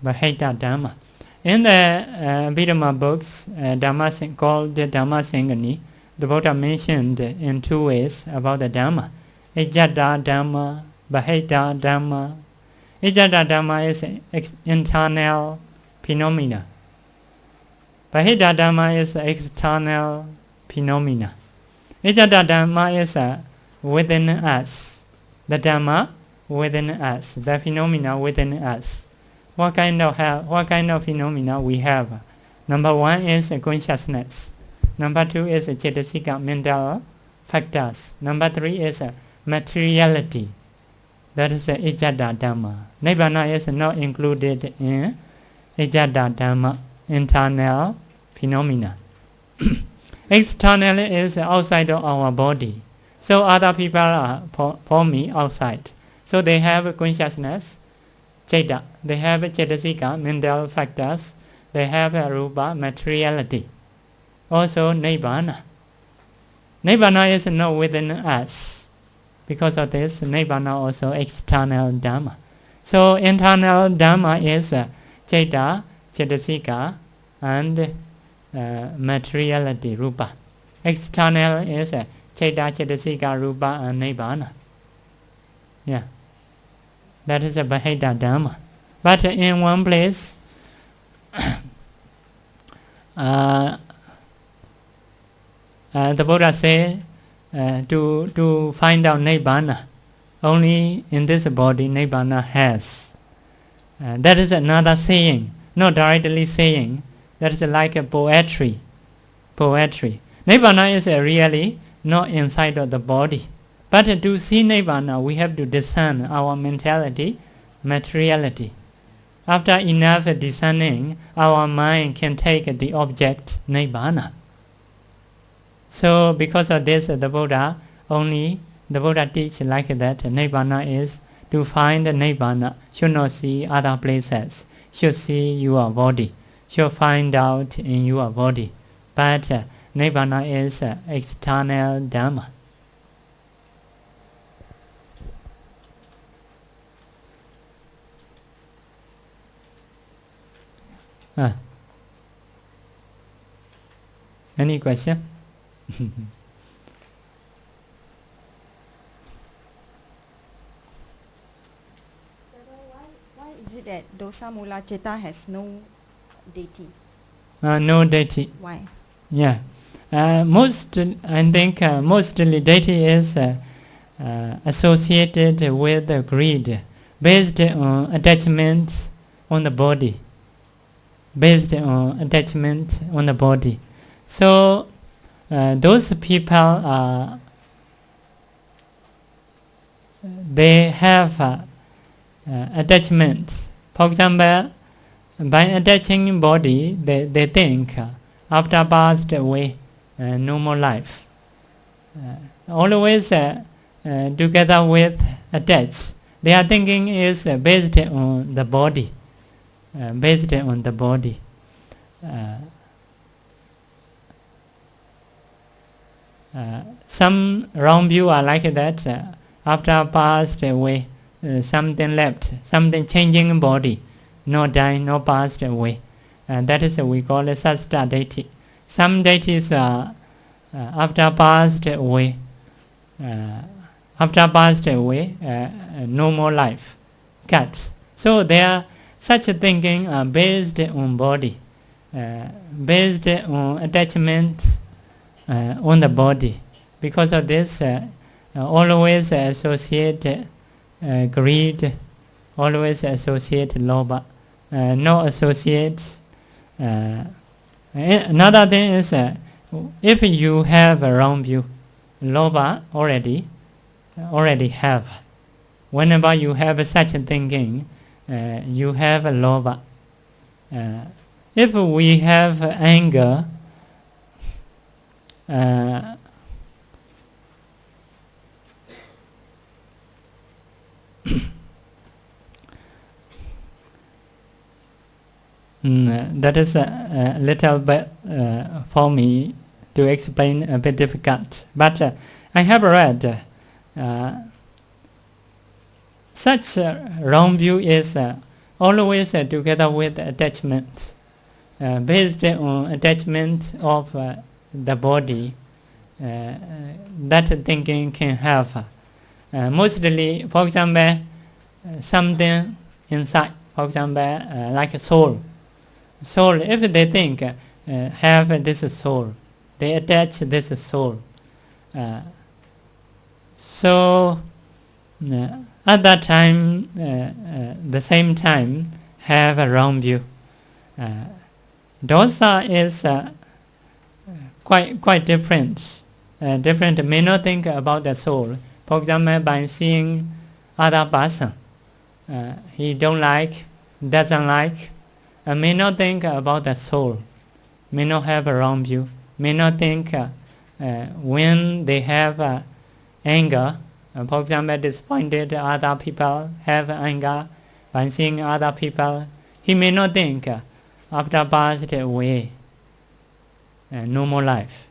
Bahita Dhamma. In the Abhidhamma books, Dhamma called the Dhamma Singani, the Buddha mentioned in two ways about the Dhamma. Ijjata Dhamma, Bahita Dhamma. Ijjata Dhamma is internal phenomena. Bahita Dhamma is external phenomena. Ijjata Dhamma is within us. The Dhamma within us. The phenomena within us. What kind of phenomena we have? Number one is consciousness. Number two is cetasika, mental factors. Number three is materiality. That is ijjata Dhamma. Nibbana is not included in ijjata Dhamma, internal phenomena. External is outside of our body. So other people are for me outside. So they have consciousness, Citta. They have cetasika, mental factors. They have rupa, materiality. Also Nibbana. Nibbana is not within us. Because of this, Nibbana also external Dhamma. So internal Dhamma is Citta, cetasika, and materiality, rupa. External is Citta, cetasika, rupa, and Nibbana. Yeah. That is a Bahita Dhamma. But in one place, the Buddha said to find out Nibbana, only in this body Nibbana has. That is another saying, not directly saying. That is like a poetry. Nibbana is really not inside of the body. But to see Nibbana, we have to discern our mentality, materiality. After enough discerning, our mind can take the object Nibbana. So because of this, the Buddha teach like that. Nibbana is to find Nibbana, should not see other places, should see your body, should find out in your body. But Nibbana is external Dhamma. Any question? Why is it that dosa mula citta has no deity? No deity. Why? Yeah. Mostly deity is associated with greed, based on attachments on the body. So those people they have attachments. For example, by attaching body, they think after passed away, no more life. Always together with attached. Their thinking is based on the body. Some wrong view are like that. After passed away, something left, something changing in body, no die, no passed away. That is we call a sasta deity. Some deities are after passed away, no more life, cuts. So their such thinking are based on body, based on attachment on the body. Because of this, always associate greed, always associate lobha, no associates. Another thing is, if you have a wrong view, lobha already have. Whenever you have such a thinking, you have a lobha. If we have anger, that is a little bit for me to explain, a bit difficult. But I have read such wrong view is always together with attachment, based on attachment of the body. That thinking can have mostly, for example, something inside, for example, like a soul. If they think have this soul, they attach this soul. At that time, the same time, have a wrong view. Dosa is quite different. Different may not think about the soul. For example, by seeing other person, he don't like, doesn't like, may not think about the soul, may not have a wrong view, may not think when they have anger, for example, disappointed other people, have anger by seeing other people, he may not think after passed away, no more life.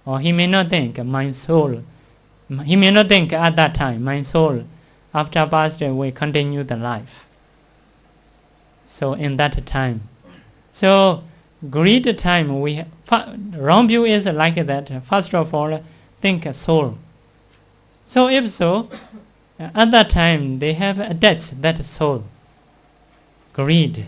Or he may not think my soul, he may not think at that time, my soul after passed away continue the life. So in that time, so great time we wrong view is like that. First of all, think soul. So if so, at that time they have attached that soul, greed,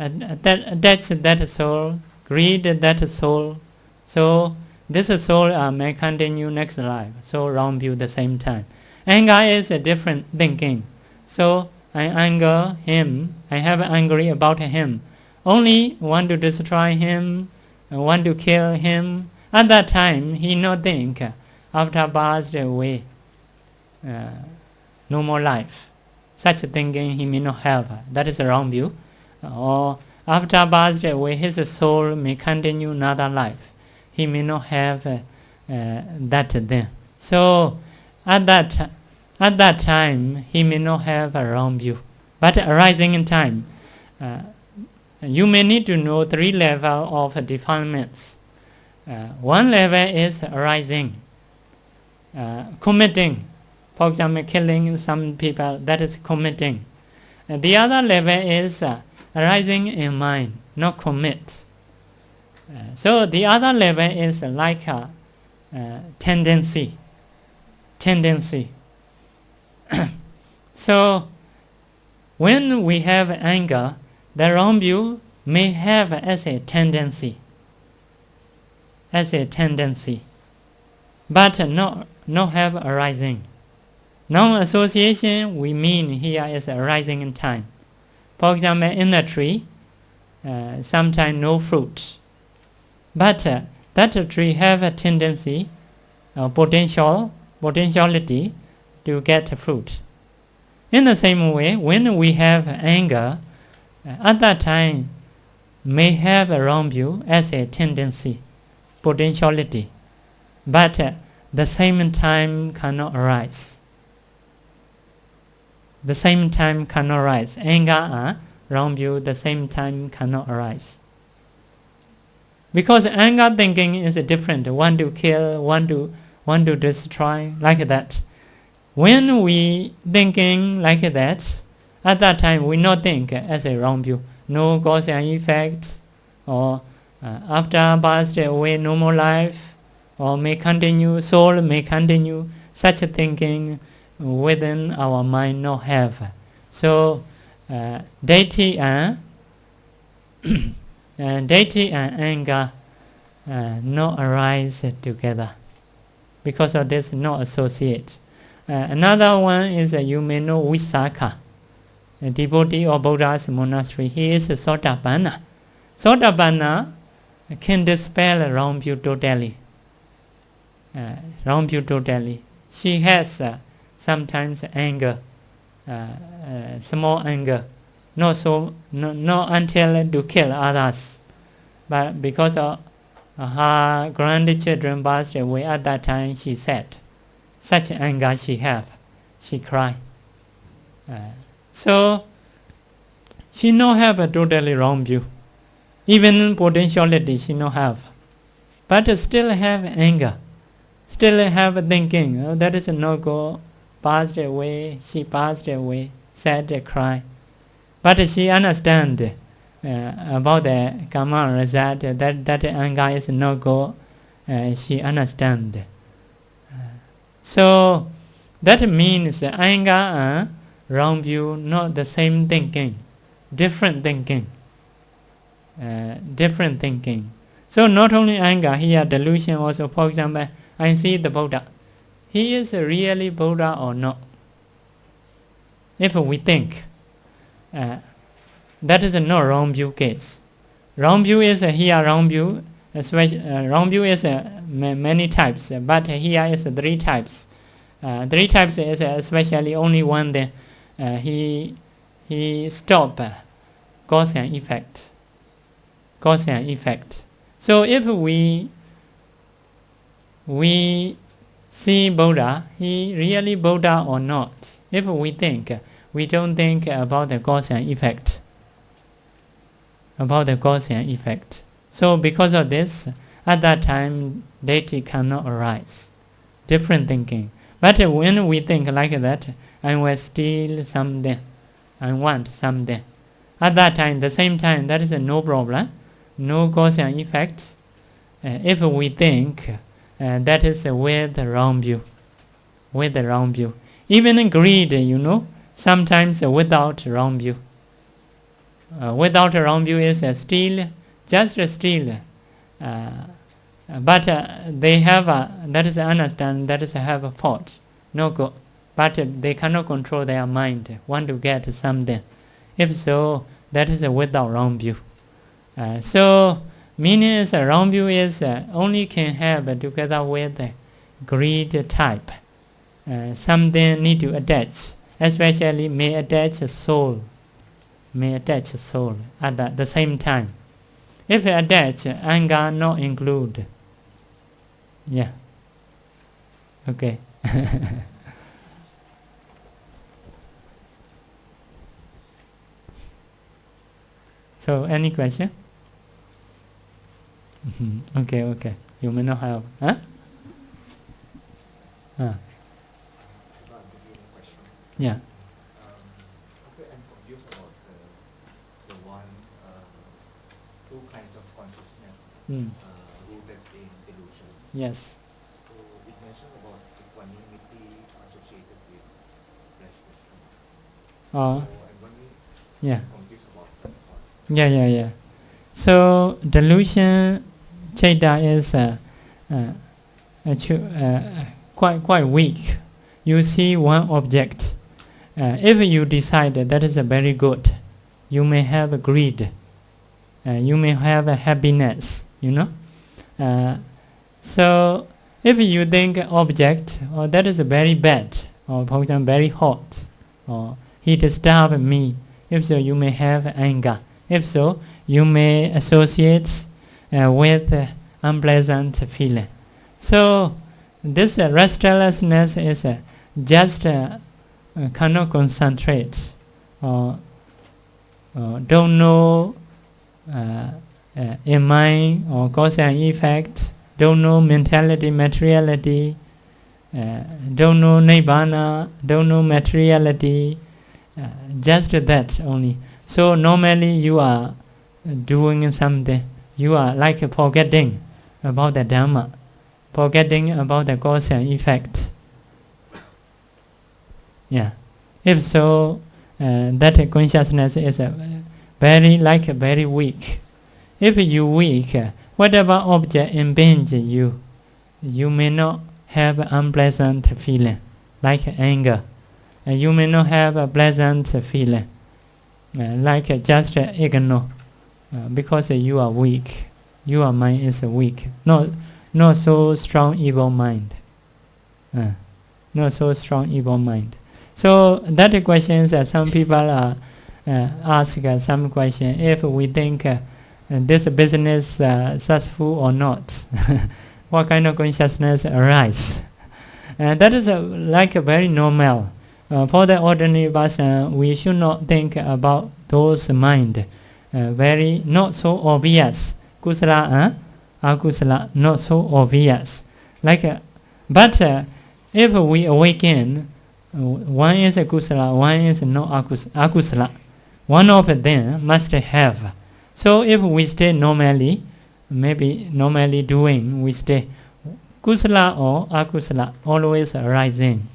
attach that soul, greed that soul. So this soul may continue next life. So wrong view the same time. Anger is a different thinking. So I anger him, I have angry about him, only want to destroy him, want to kill him, At that time, he not think, after passed away, no more life. Such thinking he may not have. That is a wrong view. Or after passed away, his soul may continue another life. He may not have that then. So at that time, he may not have a wrong view. But arising in time, you may need to know 3 levels of defilements. One level is arising, committing. For example, killing some people, that is committing. The other level is arising in mind, not commit. So the other level is like a tendency. So when we have anger, the wrong view may have as a tendency, but not have arising. Non-association we mean here is arising in time. For example, in a tree, sometimes no fruit, but that tree have a tendency, potentiality to get fruit. In the same way, when we have anger, at that time may have a wrong view as a tendency, potentiality, but the same time cannot arise. The same time cannot arise. Anger and wrong view, the same time cannot arise. Because anger thinking is different. Want to kill, want to destroy, like that. When we thinking like that, at that time we not think as a wrong view. No cause and effect, or after passed away no more life, or may continue, soul may continue, such thinking within our mind not have. So deity and anger not arise together. Because of this, not associate. Another one is you may know Visakha, a devotee of Buddha's monastery. He is a Sotapanna. Sotapanna can dispel wrong view totally. She has sometimes anger, small anger, not until to kill others, but because of her grandchildren passed away at that time, she said, such anger she cried. So she no have a totally wrong view, even potentiality she no have, but still have anger, still have thinking, oh, that is a no-go. Passed away, she passed away, sad cry. But she understand about the karma result, that anger is no go. She understand. So that means anger and wrong view, not the same thinking, different thinking. So not only anger, here delusion also. For example, I see the Buddha. He is really Buddha or not? If we think, that is no wrong view case. Wrong view is here wrong view. Wrong view is many types, but here is 3 types. 3 types is especially only one. Then he stop cause and effect. So if we see Buddha, he really Buddha or not? If we think, we don't think about the cause and effect. So because of this, at that time, deity cannot arise. Different thinking. But when we think like that, I will steal something, I want something. At that time, the same time, that is no problem, no cause and effect. If we think, that is with the wrong view. Even in greed, sometimes without wrong view. Without a wrong view is steal, just steal. But they have that is understand, that is have a fault, no good. But they cannot control their mind, want to get something. If so, that is without wrong view. So Meaning is wrong view is only can have together with greed type. Something need to attach, especially may attach soul at the same time. If attach, anger not include. Yeah. Okay. So any question? Okay. You may not have. Huh? Yeah. Okay, I'm confused about the one, two kinds of consciousness rooted in delusion. Yes. So it mentioned about equanimity associated with restlessness. So I'm wondering, confused about that part. Yeah. So delusion, Citta is quite weak. You see one object. If you decide that is very good, you may have a greed. You may have a happiness. So if you think object that is very bad, or for example very hot, or he disturbed me, if so you may have anger. If so, you may associate with unpleasant feeling. So this restlessness is just cannot concentrate, or don't know in mind or cause and effect, don't know mentality, materiality, don't know nibbana, don't know materiality, just that only. So normally you are doing something, you are like forgetting about the Dhamma, forgetting about the cause and effect. Yeah. If so, that consciousness is very weak. If you weak, whatever object impinge you, you may not have unpleasant feeling, like anger. You may not have a pleasant feeling, like just ignore, because you are weak. Your mind is weak. Not so strong evil mind. Not so strong evil mind. So that questions some people ask some question. If we think this business successful or not, what kind of consciousness arise? That is like very normal. For the ordinary person, we should not think about those mind. Very not so obvious. Kusala, akusala, not so obvious. But if we awaken, one is a kusala, one is not akusala. One of them must have. So if we stay normally, maybe normally doing, we stay kusala or akusala always arising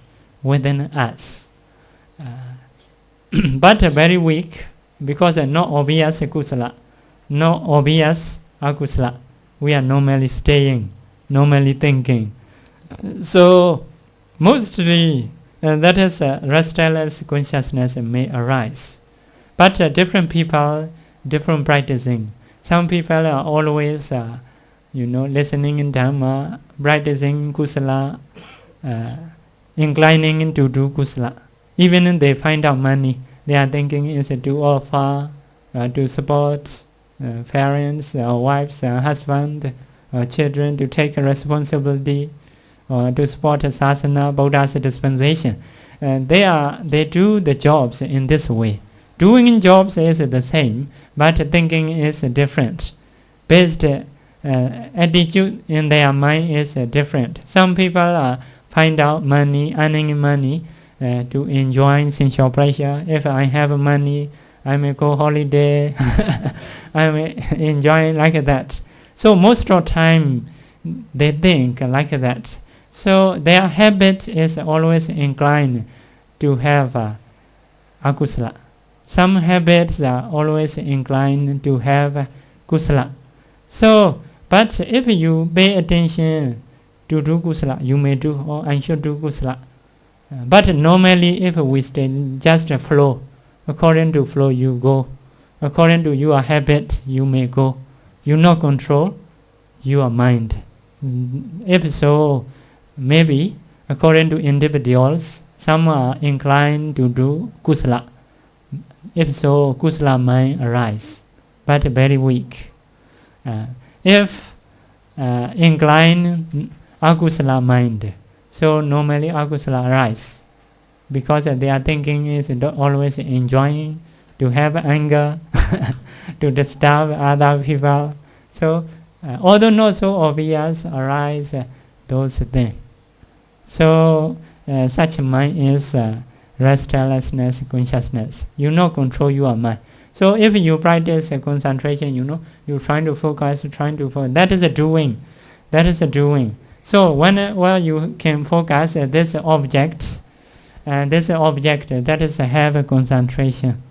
within us. But very weak, because not obvious kusala, not obvious akusala. We are normally staying, normally thinking. So mostly that is restless consciousness may arise. But different people, different practicing. Some people are always, listening in Dhamma, practicing kusala, inclining to do kusala. Even if they find out money, they are thinking is to offer, to support parents, wives, husband, children, to take responsibility, or to support a sasana, Buddha's dispensation. They do the jobs in this way. Doing jobs is the same, but thinking is different. Based attitude in their mind is different. Some people find out money, earning money to enjoy sensual pleasure. If I have money, I may go holiday. I may enjoy like that. So most of the time they think like that. So their habit is always inclined to have akusala. Some habits are always inclined to have kusala. So, but if you pay attention to do kusala, you may do, or I should do kusala. But normally if we stay just flow, according to flow you go, according to your habit you may go. You not control your mind. If so, maybe according to individuals, some are inclined to do kusala. If so, kusala mind arise, but very weak. If inclined akusala mind, so normally akusala arise, because they are thinking is always enjoying, to have anger, to disturb other people. So although not so obvious, arise those things. So such mind is restlessness consciousness. You not control your mind. So if you practice concentration, you trying to focus, that is a doing. That is a doing. So whenever you can focus this object, that is have a concentration.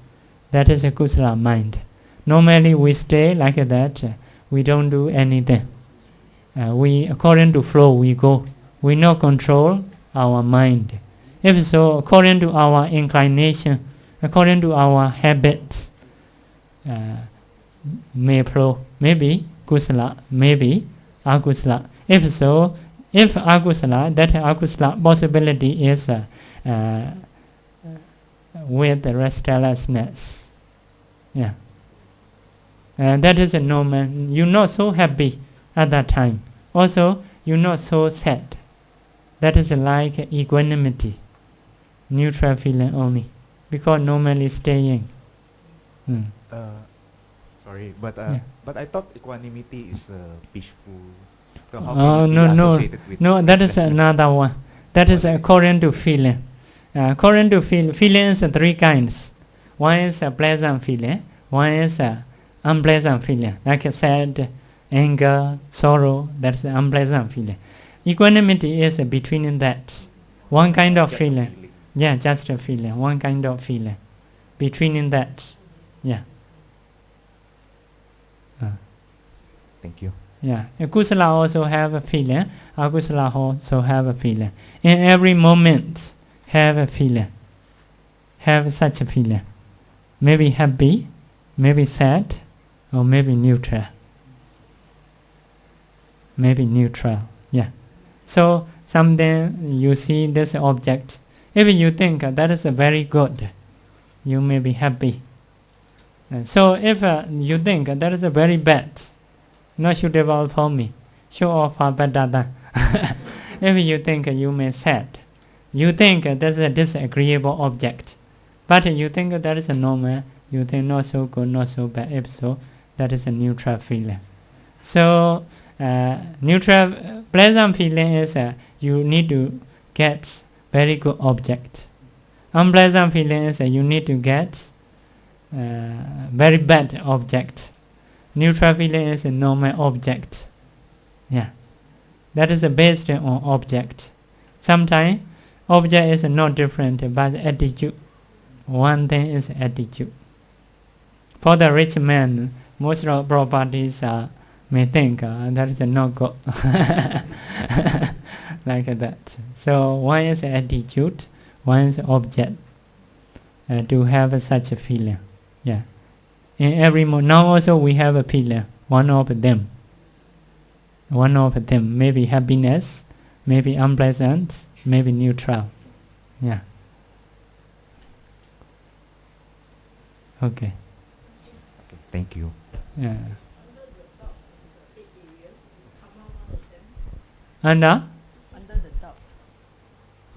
That is a kusala mind. Normally we stay like that. We don't do anything. We according to flow we go. We not control our mind. If so, according to our inclination, according to our habits, may flow. Maybe kusala, maybe akusala. If so, if akusala, that akusala possibility is with the restlessness. Yeah. That is a normal. You're not so happy at that time. Also, you're not so sad. That is like equanimity, neutral feeling only, because normally staying. Sorry, but I thought equanimity is peaceful. So how Oh, can it be associated with? No, that is another one. That is according to feeling. According to feelings are three kinds. One is a pleasant feeling. One is a unpleasant feeling, like sad, anger, sorrow. That's an unpleasant feeling. Equanimity is between that. One kind of feeling. Yeah, just a feeling. One kind of feeling. Between that. Yeah. Thank you. Yeah. Kusala also have a feeling. Akusala also have a feeling. In every moment, have a feeling. Have such a feeling. Maybe happy, maybe sad, or maybe neutral. Maybe neutral. Yeah. So someday you see this object. If you think that is very good, you may be happy. So if you think that is very bad, not suitable for me, show off better than. If you think you may sad, you think that is a disagreeable object, but you think that is a normal, you think not so good, not so bad. If so, that is a neutral feeling. So neutral, pleasant feeling is you need to get very good object. Unpleasant feeling is you need to get very bad object. Neutral feeling is a normal object. Yeah, that is based on object. Sometimes object is not different, but attitude. One thing is attitude. For the rich man, most of properties may think that is not good. Like that. So one is attitude, one is object. To have such a feeling. Yeah. In every moment, now also we have a feeling. One of them. One of them. Maybe happiness, maybe unpleasant, maybe neutral. Yeah. Okay. Okay, thank you. Yeah. Under the doubt.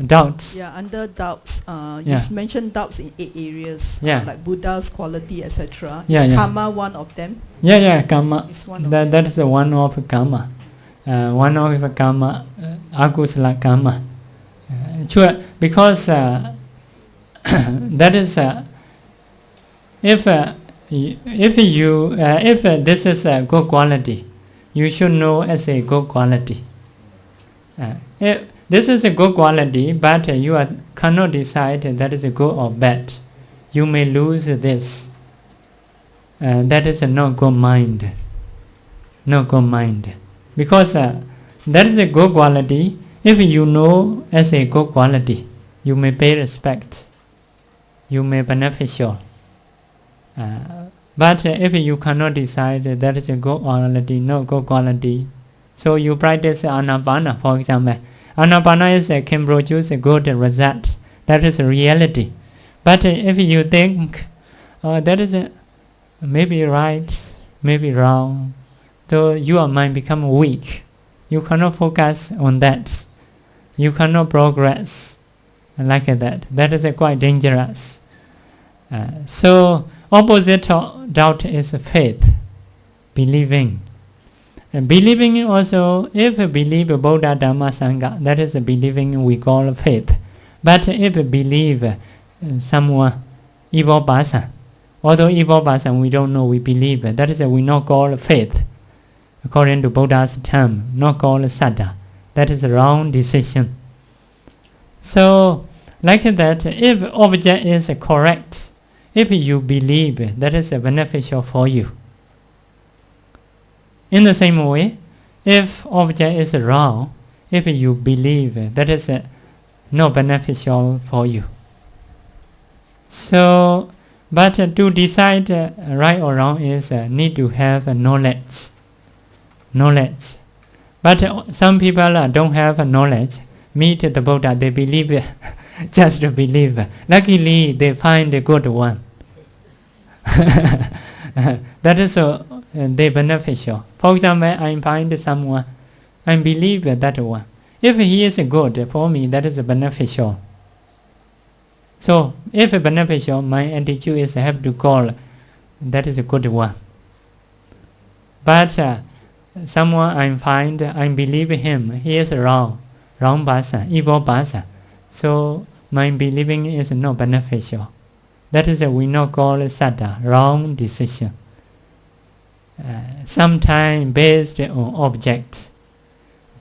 doubts. Yeah, under doubts. You Yeah. mentioned doubts in 8 areas, Yeah. like Buddha's quality, etc. Yeah, Is yeah. karma one of them? Yeah, karma. Is one of That them. is the one of karma. One of karma, akusala karma. Sure, because that is if this is a good quality, you should know as a good quality. If this is a good quality, but you cannot decide that is a good or bad. You may lose this. That is a not good mind. Not good mind. Because that is a good quality. If you know as a good quality, you may pay respect. You may beneficial. But if you cannot decide that is a good quality, not good quality, so you practice Anapana, for example. Anapana can produce a good result. That is a reality. But if you think that is maybe right, maybe wrong, so your mind become weak. You cannot focus on that. You cannot progress like that. That is quite dangerous. So opposite of doubt is faith, believing. And believing also, if believe Buddha, Dhamma, Sangha, that is believing we call faith. But if believe someone, evil person, although evil person we don't know, we believe, that is we not call faith. According to Buddha's term, not called Citta. That is a wrong decision. So, like that, if object is correct, if you believe, that is beneficial for you. In the same way, if object is wrong, if you believe, that is not beneficial for you. So, but to decide right or wrong is need to have knowledge. But some people don't have knowledge. Meet the Buddha, they believe just to believe. Luckily, they find a good one. That is they beneficial. For example, I find someone, I believe that one. If he is good for me, that is beneficial. So, if beneficial, my attitude is I have to call, that is a good one. But someone I find, I believe him, he is wrong person, evil person. So, my believing is not beneficial. That is we not call Citta, wrong decision. Sometimes based on object.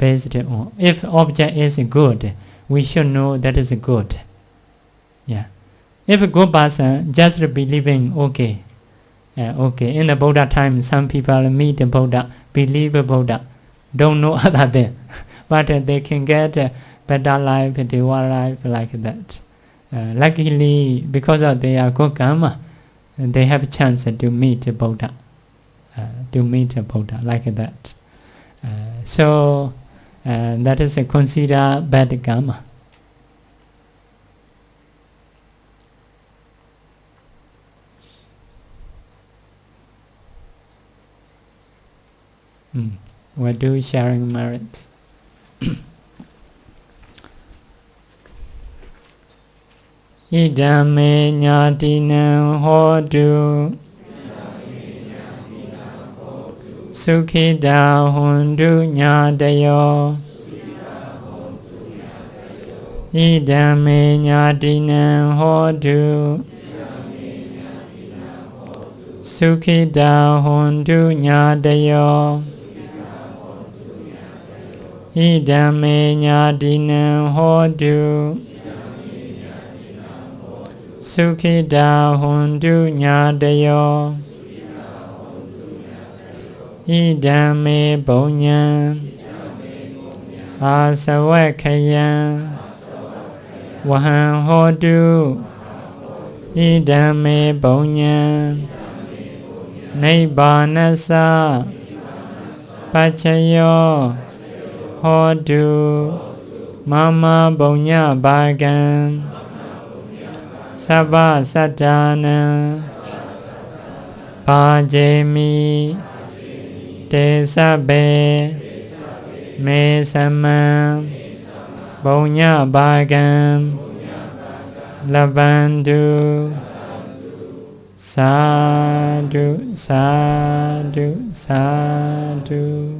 If object is good, we should know that is good. Yeah. If a good person just believing, okay. In the Buddha time, some people meet the Buddha, believe Buddha, don't know other than, but they can get a better life, Deva life like that. Luckily, because of their good karma, they have a chance to meet Buddha. Like that. So that is considered bad karma. We'll do sharing merits. Idame nyatinam hodu Sukhida hundu nyadayo Idame nyatinam hodu Sukhida hundu nyadayo Idame nyadinam hodu Sukhida hundu nyadayo Idame bonyan Asawakayan Wahan hodu Idame bonyan Nibbanasa Pachayo Hodu Mama Bonya Bagan Sabha Satana Pajemi Tesabe Mesama Bonya Bagan Labandu Sadhu Sadhu Sadhu